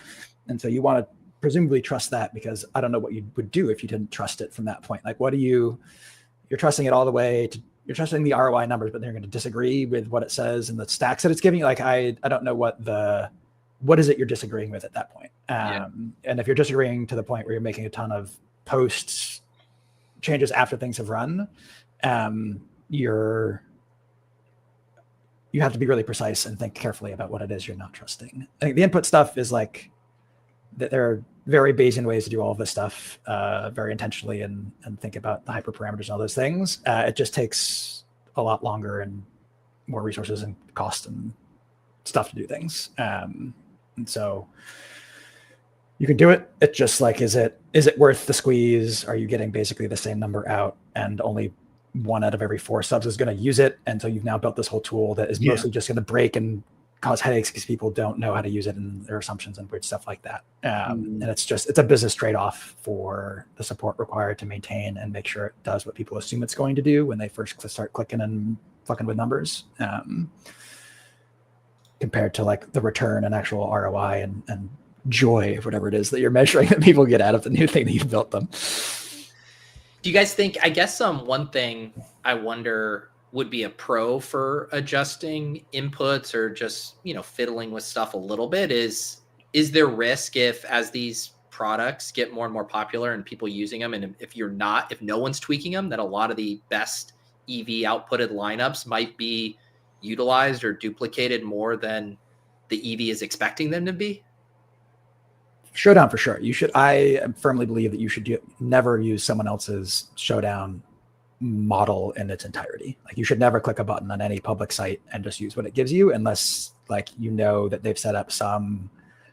And so you want to presumably trust that, because I don't know what you would do if you didn't trust it from that point. Like, you're trusting it all the way you're trusting the ROI numbers, but they're going to disagree with what it says and the stacks that it's giving you. Like, I don't know what is it you're disagreeing with at that point. And if you're disagreeing to the point where you're making a ton of posts changes after things have run, you have to be really precise and think carefully about what it is you're not trusting. I think the input stuff is like that. There are very Bayesian ways to do all of this stuff very intentionally and think about the hyperparameters and all those things. It just takes a lot longer and more resources and cost and stuff to do things. And so you can do it. It's just like, is it worth the squeeze? Are you getting basically the same number out, and only 1 out of every 4 subs is going to use it? And so you've now built this whole tool that is mostly just going to break and cause headaches because people don't know how to use it and their assumptions and weird stuff like that. And it's a business trade-off for the support required to maintain and make sure it does what people assume it's going to do when they first start clicking and fucking with numbers, compared to like the return and actual ROI and joy of whatever it is that you're measuring that people get out of the new thing that you've built them. Do you guys think, I guess one thing I wonder would be a pro for adjusting inputs or just, fiddling with stuff a little bit is there risk as these products get more and more popular and people using them, and if no one's tweaking them, that a lot of the best EV outputted lineups might be utilized or duplicated more than the EV is expecting them to be? Showdown for sure. I firmly believe that you should never use someone else's Showdown model in its entirety. Like, you should never click a button on any public site and just use what it gives you, unless that they've set up some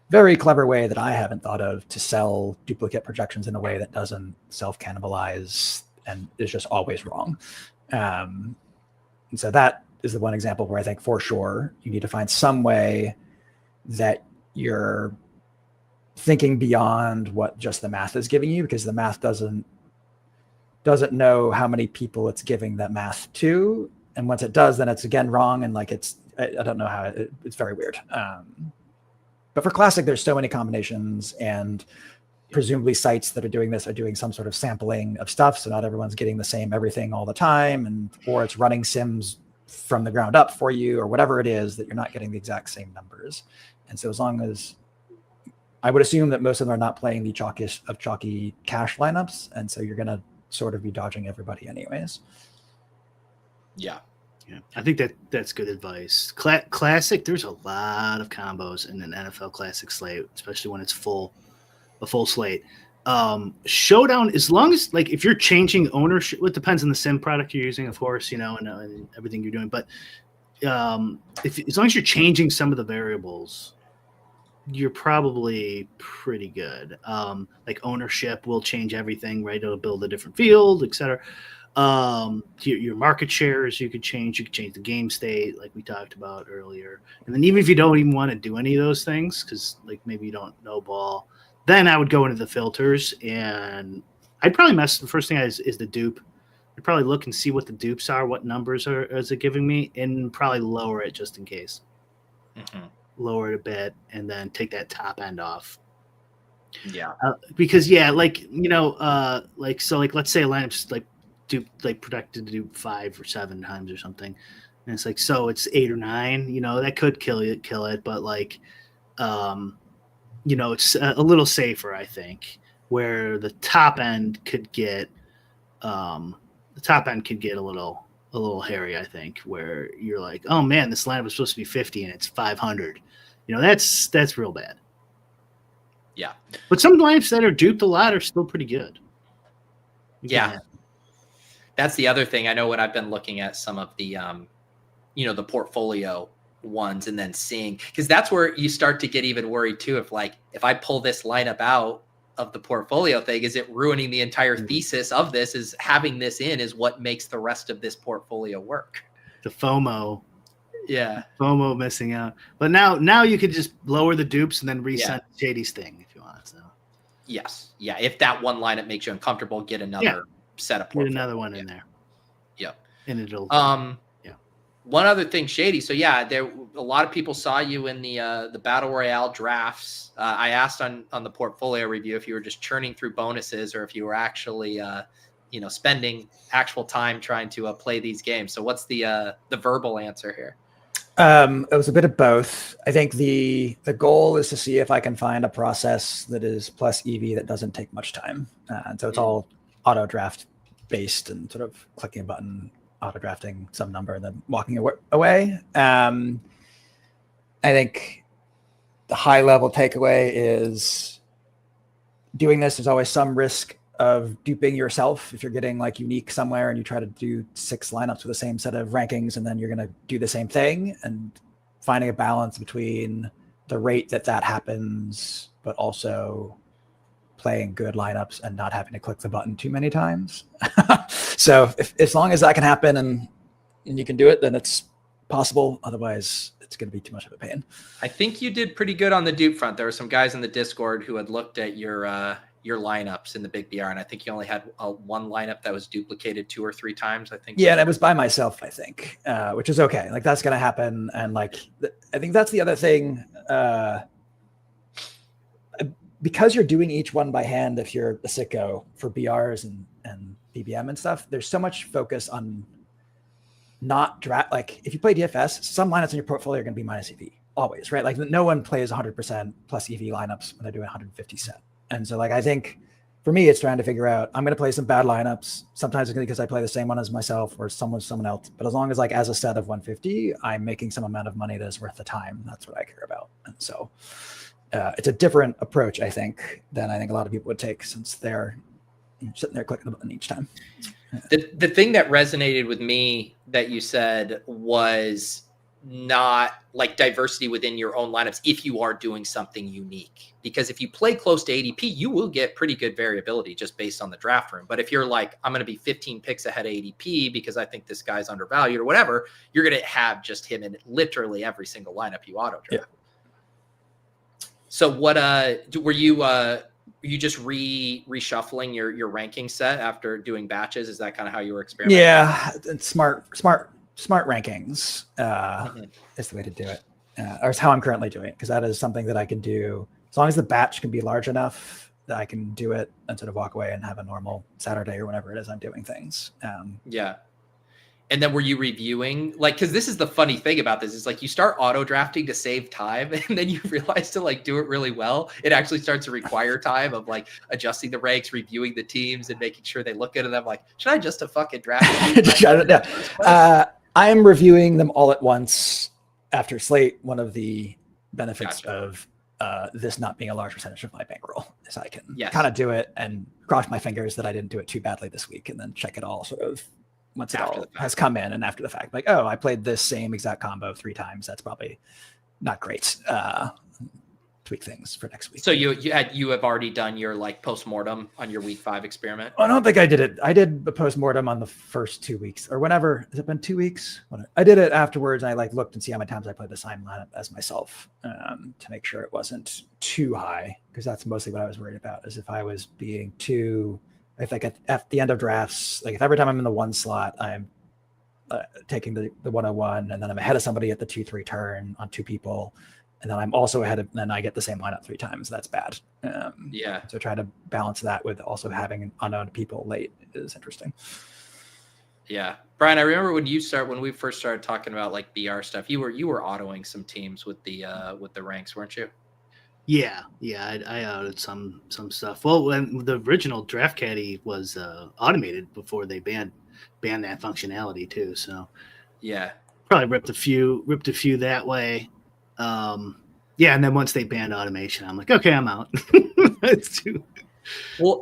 very clever way that I haven't thought of to sell duplicate projections in a way that doesn't self-cannibalize and is just always wrong. And so that is the one example where I think for sure you need to find some way that you're thinking beyond what just the math is giving you, because the math doesn't know how many people it's giving that math to. And once it does, then it's again wrong. And like, I don't know how it's very weird. But for Classic, there's so many combinations, and presumably sites that are doing this are doing some sort of sampling of stuff. So not everyone's getting the same everything all the time, or it's running sims from the ground up for you, or whatever it is, that you're not getting the exact same numbers. And so as long as, I would assume that most of them are not playing the chalky cash lineups. And so you're going to sort of be dodging everybody anyways. Yeah. I think that's good advice. Classic, there's a lot of combos in an NFL Classic slate, especially when it's a full slate. Showdown, as long as, like, if you're changing ownership, it depends on the sim product you're using, of course, and everything you're doing. But as long as you're changing some of the variables, you're probably pretty good. Like, ownership will change everything, right? It'll build a different field, etc. Your market shares you could change the game state, like we talked about earlier. And then even if you don't even want to do any of those things, because like maybe you don't know ball, then I would go into the filters, and I'd probably the first thing is the dupe. I'd probably look and see what the dupes are, what numbers is it giving me, and probably lower it just in case. Lower it a bit, and then take that top end off. Yeah. Because let's say a lineup's predicted to do 5 or 7 times or something, and it's like, so it's 8 or 9. That could kill it, but like, it's a little safer, I think, where the top end could get a little hairy, I think, where you're like, oh man, this lineup was supposed to be 50 and it's 500. That's real bad. Yeah. But some lineups that are duped a lot are still pretty good. Yeah. That's the other thing. I know when I've been looking at some of the, the portfolio ones, and then seeing, because that's where you start to get even worried too. If I pull this lineup out of the portfolio thing, is it ruining the entire thesis of this? Is having this in is what makes the rest of this portfolio work? The FOMO. Yeah. FOMO missing out. But now you could just lower the dupes and then resend Shaidy'S thing if you want. So. Yes. Yeah. If that one lineup makes you uncomfortable, get another set of portfolio. Get another one in there. Yep. And it'll one other thing, Shady. So a lot of people saw you in the Battle Royale drafts. I asked on the portfolio review if you were just churning through bonuses or if you were actually spending actual time trying to play these games. So what's the verbal answer here? It was a bit of both. I think the goal is to see if I can find a process that is plus EV that doesn't take much time. And so it's all auto draft based and sort of clicking a button, auto drafting some number and then walking away. I think the high level takeaway is doing this. There's always some risk of duping yourself if you're getting like unique somewhere and you try to do 6 lineups with the same set of rankings and then you're going to do the same thing, and finding a balance between the rate that happens, but also playing good lineups and not having to click the button too many times. So as long as that can happen and you can do it, then it's possible. Otherwise it's going to be too much of a pain. I think you did pretty good on the dupe front. There were some guys in the Discord who had looked at your lineups in the big BR, and I think you only had one lineup that was duplicated 2 or 3 times, I think. Yeah, and it was by myself, I think, which is okay. Like that's going to happen. And like, I think that's the other thing. Because you're doing each one by hand, if you're a sicko for BRs and BBM and stuff, there's so much focus on not draft. Like if you play DFS, some lineups in your portfolio are going to be minus EV always, right? Like no one plays 100% plus EV lineups when they're doing 150 set. And so like, I think for me, it's trying to figure out, I'm going to play some bad lineups. Sometimes it's because I play the same one as myself or someone else. But as long as like as a set of 150, I'm making some amount of money that is worth the time. That's what I care about. And so it's a different approach, I think, than I think a lot of people would take, since they're sitting there clicking the button each time. The thing that resonated with me that you said was not like diversity within your own lineups if you are doing something unique, because if you play close to ADP, you will get pretty good variability just based on the draft room. But if you're like, I'm going to be 15 picks ahead of ADP because I think this guy's undervalued or whatever, you're going to have just him in literally every single lineup you auto draft. Yeah. So what were you just reshuffling your ranking set after doing batches? Is that kind of how you were experimenting? Yeah, it's smart rankings is the way to do it, or is how I'm currently doing it, because that is something that I can do as long as the batch can be large enough that I can do it and sort of walk away and have a normal Saturday or whenever it is I'm doing things. Yeah. And then were you reviewing, like, because this is the funny thing about this is like you start auto drafting to save time, and then you realize to like do it really well, it actually starts to require time of like adjusting the ranks, reviewing the teams, and making sure they look good. And I'm like, should I just have fucking drafted? I'm reviewing them all at once after slate. One of the benefits of this not being a large percentage of my bankroll is I can kind of do it and cross my fingers that I didn't do it too badly this week, and then check it all sort of once it all has come in, and after the fact, like, oh, I played this same exact combo 3 times. That's probably not great. Tweak things for next week. So you have already done your like post-mortem on your week 5 experiment? I don't think I did it. I did the post-mortem on the first 2 weeks or whenever. Has it been 2 weeks? I did it afterwards. And I like looked and see how many times I played the same lineup as myself to make sure it wasn't too high, because that's mostly what I was worried about, is if I was being too, if like at the end of drafts, like if every time I'm in the 1 slot, I'm taking the 101, and then I'm ahead of somebody at the 2-3 turn on 2 people. And then I'm also ahead of, then I get the same lineup 3 times. That's bad. So try to balance that with also having unknown people late is interesting. Yeah. Brian, I remember when we first started talking about like BR stuff, you were autoing some teams with the ranks, weren't you? Yeah. I outed some stuff. Well, when the original Draft Caddy was automated before they banned that functionality too. So yeah, probably ripped a few that way. And then once they banned automation, I'm like, okay, I'm out. Well,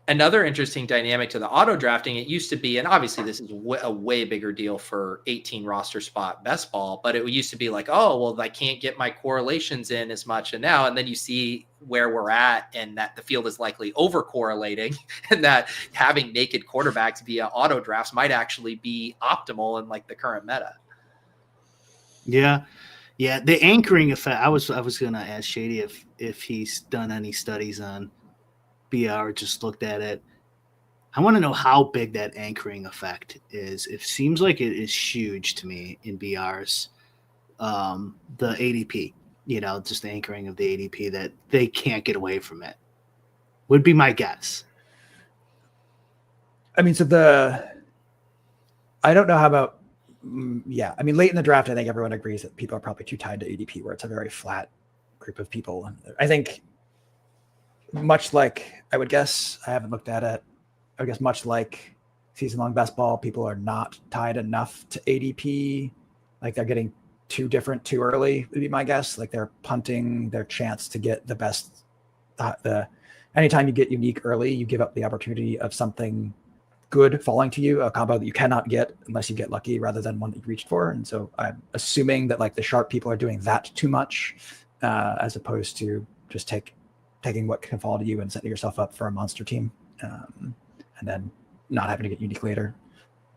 another interesting dynamic to the auto drafting, it used to be, and obviously this is a way bigger deal for 18 roster spot best ball, but it used to be like, oh, well, I can't get my correlations in as much. And then you see where we're at, and that the field is likely over correlating, and that having naked quarterbacks via auto drafts might actually be optimal in like the current meta. Yeah, the anchoring effect. I was going to ask Shady if he's done any studies on BR or just looked at it. I want to know how big that anchoring effect is. It seems like it is huge to me in BRs. The ADP, just the anchoring of the ADP, that they can't get away from it, would be my guess. I mean, I don't know how about, yeah. I mean, late in the draft, I think everyone agrees that people are probably too tied to ADP, where it's a very flat group of people. I think much like, I would guess, I haven't looked at it, I guess much like season-long best ball, people are not tied enough to ADP. Like they're getting too different too early, would be my guess. Like they're punting their chance to get the best. Anytime you get unique early, you give up the opportunity of something good falling to you, a combo that you cannot get unless you get lucky rather than one that you reached for. And so I'm assuming that like the sharp people are doing that too much as opposed to just taking what can fall to you and setting yourself up for a monster team and then not having to get unique later.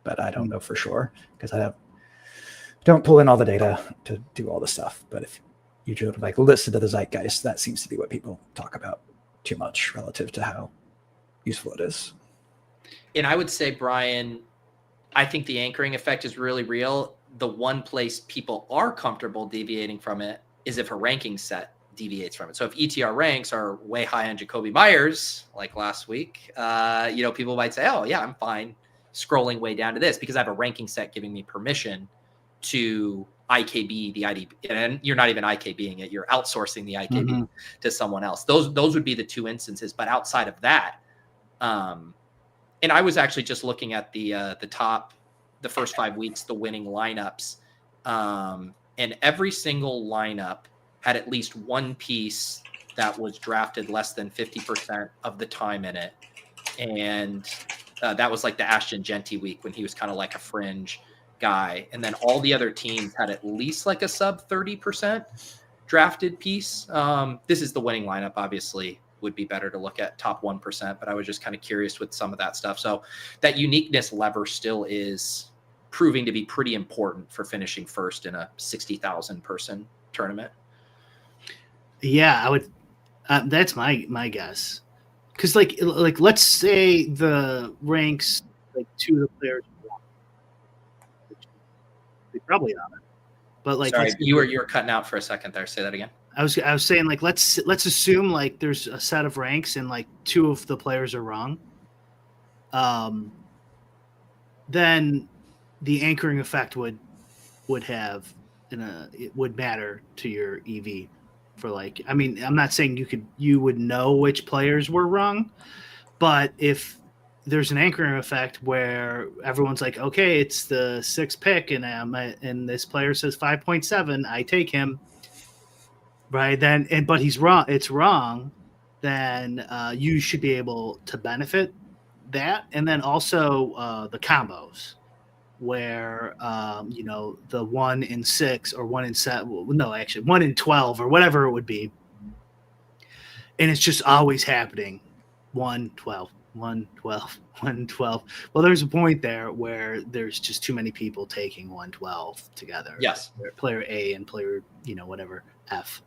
But I don't know for sure because don't pull in all the data to do all the stuff. But if you just like listen to the zeitgeist, that seems to be what people talk about too much relative to how useful it is. And I would say, Brian, I think the anchoring effect is really real. The one place people are comfortable deviating from it is if a ranking set deviates from it. So if ETR ranks are way high on Jacoby Myers, like last week, people might say, oh yeah, I'm fine scrolling way down to this because I have a ranking set giving me permission to IKB the ID, and you're not even IKBing it, you're outsourcing the IKB to someone else. Those would be the two instances. But outside of that, and I was actually just looking at the first 5 weeks, the winning lineups, and every single lineup had at least one piece that was drafted less than 50% of the time in it. And that was like the Ashton Genty week when he was kind of like a fringe guy. And then all the other teams had at least like a sub 30% drafted piece. This is the winning lineup, obviously would be better to look at top 1%, but I was just kind of curious with some of that stuff. So that uniqueness lever still is proving to be pretty important for finishing first in a 60,000 person tournament. Yeah, I would. That's my guess. Because like let's say the ranks like two of the players, they probably are. But like, sorry, you were cutting out for a second there. Say that again. I was saying like let's assume like there's a set of ranks and like two of the players are wrong. Then the anchoring effect would have it would matter to your EV. For like, I mean, I'm not saying you would know which players were wrong, but if there's an anchoring effect where everyone's like, okay, it's the 6th pick and this player says 5.7, I take him, right? Then, but he's wrong. It's wrong. Then you should be able to benefit that. And then also the combos where, the 1 in 6 or 1 in 7, no, actually 1 in 12 or whatever it would be. And it's just always happening. 1, 12, 1, 12, 1, 12. Well, there's a point there where there's just too many people taking 1, 12 together. Yes. Player A and player, whatever, F.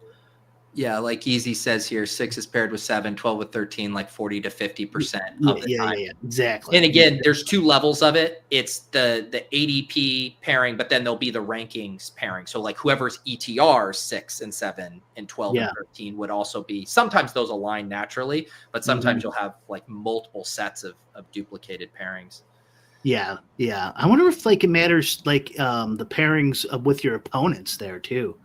Yeah, like Easy says here, 6 is paired with 7, 12 with 13, like 40 to 50% of the time. Yeah, exactly. And again, there's two levels of it. It's the ADP pairing, but then there'll be the rankings pairing. So like whoever's ETR 6 and 7 and 12 and 13 would also be, sometimes those align naturally, but sometimes you'll have like multiple sets of duplicated pairings. Yeah. I wonder if like it matters like the pairings with your opponents there too.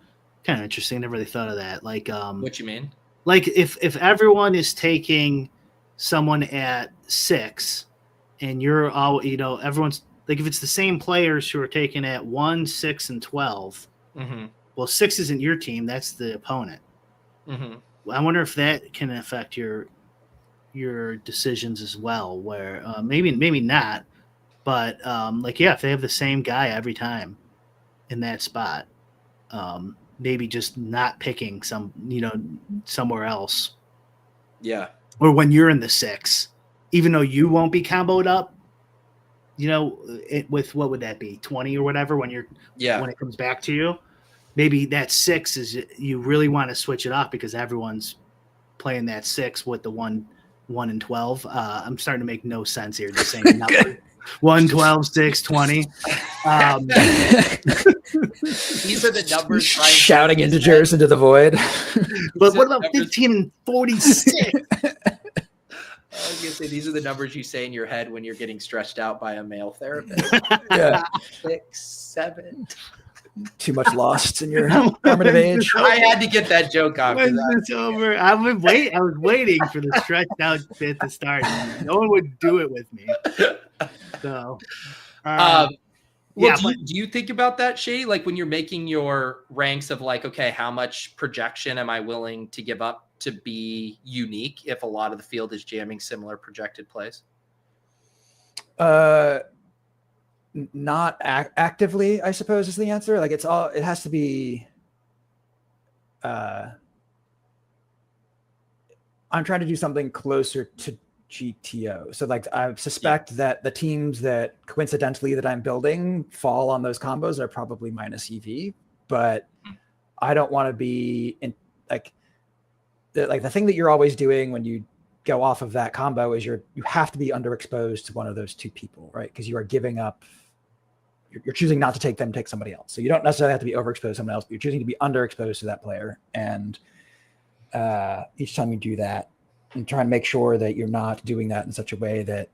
Kind of interesting. Never really thought of that. Like, what you mean? Like if everyone is taking someone at 6, and you're all, everyone's like, if it's the same players who are taking at 1, 6, and 12. Well, 6 isn't your team; that's the opponent. I wonder if that can affect your decisions as well. Where maybe not, but if they have the same guy every time in that spot. Maybe just not picking somewhere else. Yeah. Or when you're in the 6, even though you won't be comboed up, with what would that be, 20 or whatever when when it comes back to you, maybe that 6 is you really want to switch it off because everyone's playing that 6 with the 1 and 12. I'm starting to make no sense here. Just saying number 1, 12, 6, 20. These are the numbers. Shouting integers into the void. But what about 15 and 46? was gonna say these are the numbers you say in your head when you're getting stretched out by a male therapist. Yeah. 6, 7. Too much lost in your formative age. I had to get that joke off. When's this over? I was waiting for the stretched out bit to start. No one would do it with me. So, Well, yeah. Do you think about that, Shady? Like when you're making your ranks of like, okay, how much projection am I willing to give up to be unique if a lot of the field is jamming similar projected plays? Not actively, I suppose, is the answer. Like it has to be. I'm trying to do something closer to GTO. So like I suspect that the teams that coincidentally that I'm building fall on those combos are probably minus EV, but I don't want to be in like the thing that you're always doing when you go off of that combo is you have to be underexposed to one of those two people, right? Because you are giving up, you're choosing not to take them, take somebody else. So you don't necessarily have to be overexposed to someone else, but you're choosing to be underexposed to that player. And each time you do that, and try and make sure that you're not doing that in such a way that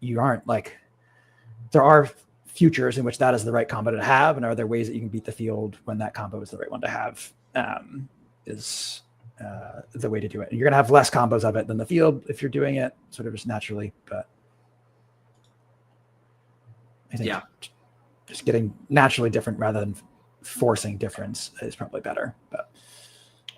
you aren't like, there are futures in which that is the right combo to have. And are there ways that you can beat the field when that combo is the right one to have is the way to do it. And you're going to have less combos of it than the field if you're doing it sort of just naturally. But I think just getting naturally different rather than forcing difference is probably better. But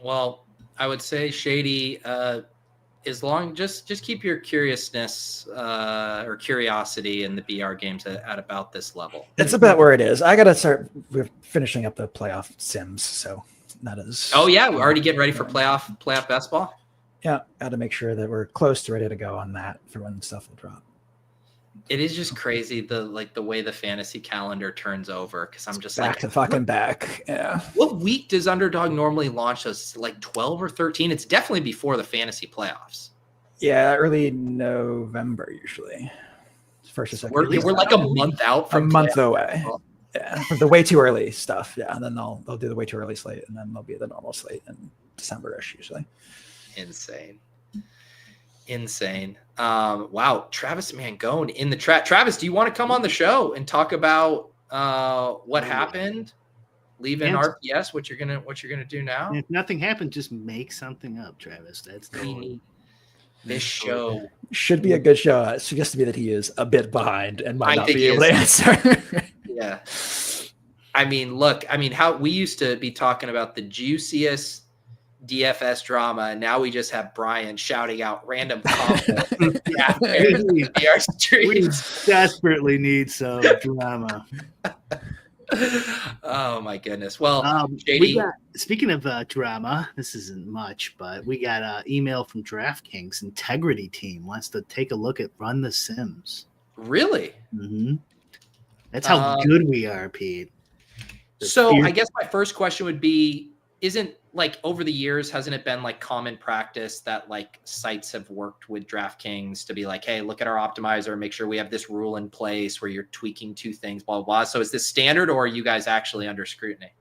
well, I would say Shady, as long just keep your curiousness or curiosity in the BR games at about this level. It's about where it is. I got to start. We're finishing up the playoff sims, so that is. Oh yeah, we're already getting ready for playoff best ball. Yeah, got to make sure that we're close to ready to go on that for when stuff will drop. It is just crazy the way the fantasy calendar turns over because I'm just back to fucking back. Yeah. What week does Underdog normally launch us? Like 12 or 13? It's definitely before the fantasy playoffs. Yeah, early November usually. First or second. We're like a month out from a month away. Yeah, the way too early stuff. Yeah, and then they'll do the way too early slate, and then they'll be the normal slate in December-ish usually. Insane. Wow, Travis Mangone in the chat. Travis, do you want to come on the show and talk about what happened? Leaving RPS, what you're gonna do now? If nothing happened, just make something up, Travis. That's this show should be a good show. It suggests to me that he is a bit behind and might not be able to answer. Yeah. How we used to be talking about the juiciest DFS drama, and now we just have Brian shouting out random comments. We desperately need some drama. Oh my goodness. Well, speaking of drama, this isn't much, but we got an email from DraftKings. Integrity team wants to take a look at Run the Sims. Really? Mm-hmm. That's how good we are, Pete. I guess my first question would be, isn't like over the years, hasn't it been like common practice that like sites have worked with DraftKings to be like, hey, look at our optimizer, make sure we have this rule in place where you're tweaking two things, blah, blah, blah. So is this standard or are you guys actually under scrutiny?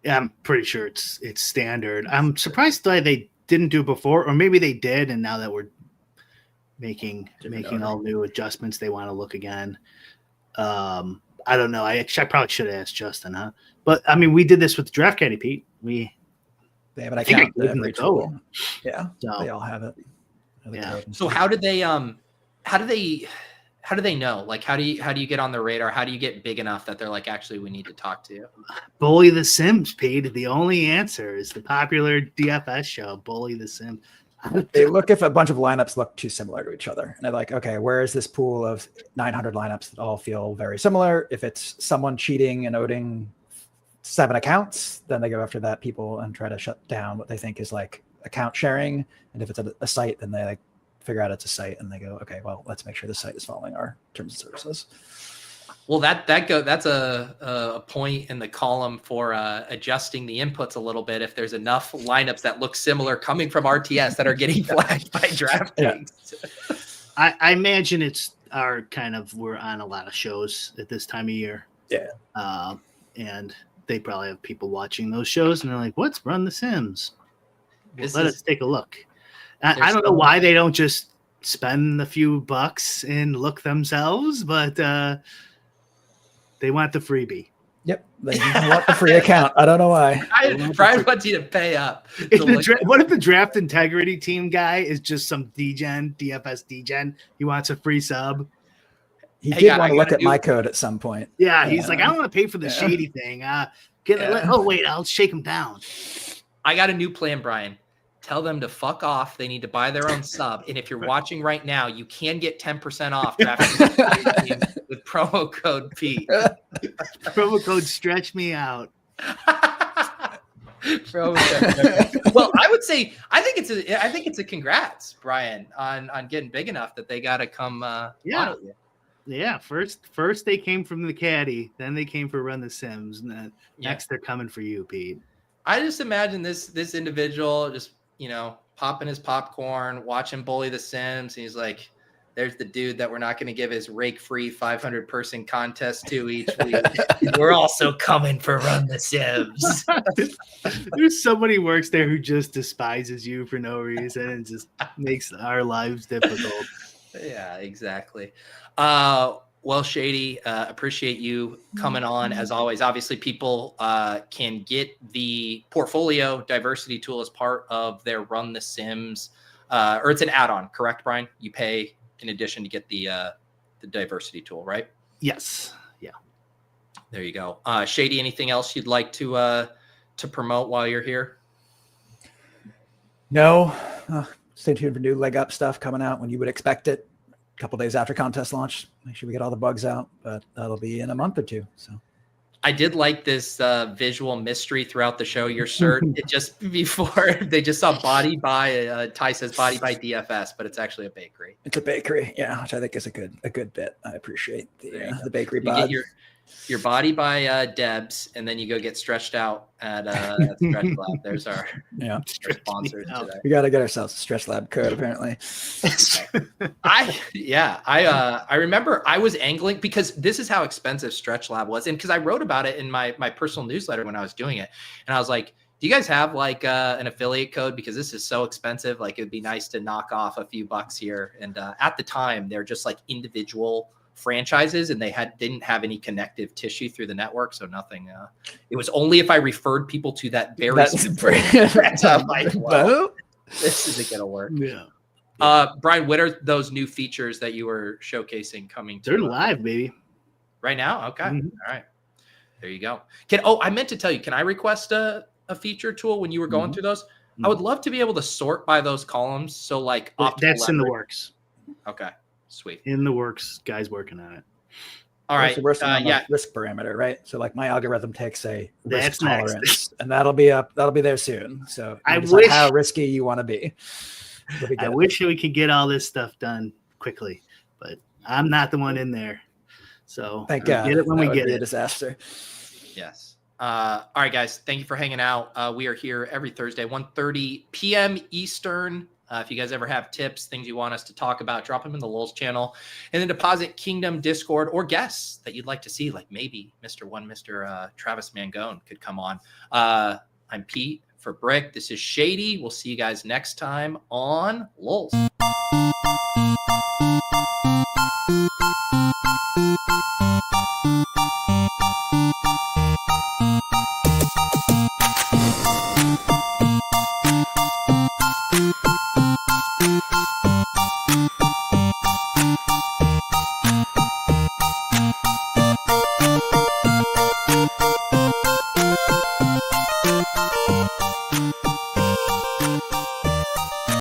Yeah, I'm pretty sure it's standard. I'm surprised that they didn't do it before, or maybe they did. And now that we're making all new adjustments, they want to look again. I don't know. I probably should have asked Justin, huh? But I mean, we did this with Draft Caddy, Pete. They have an account. Every tool. Yeah, so, they all have it. Yeah. So how do they know? Like, how do you get on the radar? How do you get big enough that they're like, actually, we need to talk to you? Bully the Sims, Pete. The only answer is the popular DFS show, Bully the Sims. They look if a bunch of lineups look too similar to each other. And they're like, okay, where is this pool of 900 lineups that all feel very similar? If it's someone cheating and owning 7 accounts, then they go after that people and try to shut down what they think is like account sharing. And if it's a site, then they like figure out it's a site and they go, okay, well, let's make sure the site is following our terms and services. Well, that's a point in the column for adjusting the inputs a little bit. If there's enough lineups that look similar coming from RTS that are getting flagged by DraftKings. Yeah. I imagine we're on a lot of shows at this time of year. Yeah. And they probably have people watching those shows and they're like, what's Run the Sims? Let us take a look. I don't know why they don't just spend a few bucks and look themselves, but they want the freebie. Yep, they want the free account. I don't know why. Brian wants you to pay up. What if the draft integrity team guy is just some DFS degen? He wants a free sub. He did want to look at my code at some point. Yeah, he's like, I don't want to pay for the shady thing. Oh wait, I'll shake him down. I got a new plan, Brian. Tell them to fuck off. They need to buy their own sub. And if you're watching right now, you can get 10% off DraftKings with promo code Pete. Promo code stretch me out. Well, I would say I think it's a congrats, Brian, on getting big enough that they got to come. Yeah. First they came from the caddy, then they came for Run the Sims, and next they're coming for you, Pete. I just imagine this individual just popping his popcorn, watching Bully the Sims, and he's like, "There's the dude that we're not going to give his rake-free 500-person contest to each week. We're also coming for Run the Sims." There's somebody who works there who just despises you for no reason and just makes our lives difficult. Yeah, exactly. Well, Shady, appreciate you coming on as always. Obviously, people can get the portfolio diversity tool as part of their Run the Sims, or it's an add-on, correct, Brian? You pay in addition to get the diversity tool, right? Yes. Yeah. There you go. Shady, anything else you'd like to promote while you're here? No. Stay tuned for new leg up stuff coming out when you would expect it. A couple days after contest launch, make sure we get all the bugs out, but that'll be in a month or two. So I did like this visual mystery throughout the show. Your shirt, it just before they just saw body by Ty says body by DFS, but it's actually a bakery. It's a bakery, yeah, which I think is a good bit. I appreciate the bakery bod. Get your body by Debs, and then you go get stretched out at StretchLab. There's our sponsors today. We got to get ourselves a StretchLab code, apparently. I remember I was angling because this is how expensive StretchLab was, and because I wrote about it in my personal newsletter when I was doing it, and I was like, do you guys have like an affiliate code, because this is so expensive? Like, it'd be nice to knock off a few bucks here. And at the time, they're just like individual franchises, and they didn't have any connective tissue through the network, so nothing. It was only if I referred people to that very I'm like, wow, this isn't gonna work. Yeah. Brian, what are those new features that you were showcasing coming to? They're live, baby. Right now? Okay. All right. There you go. I meant to tell you, can I request a feature tool when you were going through those? I would love to be able to sort by those columns. So like that's in the works. Okay. Sweet. In the works, guys working on it. All right. Risk parameter, right? So like my algorithm takes a risk tolerance, and that'll be there soon. So I wish how risky you want to be. I wish we could get all this stuff done quickly, but I'm not the one in there. So thank God. Get it when we get it. A disaster. Yes. All right, guys. Thank you for hanging out. We are here every Thursday, 1:30 p.m. Eastern. If you guys ever have tips, things you want us to talk about, drop them in the Lulz channel. And then Deposit Kingdom Discord, or guests that you'd like to see, like maybe Mr. Travis Mangone could come on. I'm Pete for Bric. This is Shady. We'll see you guys next time on Lulz.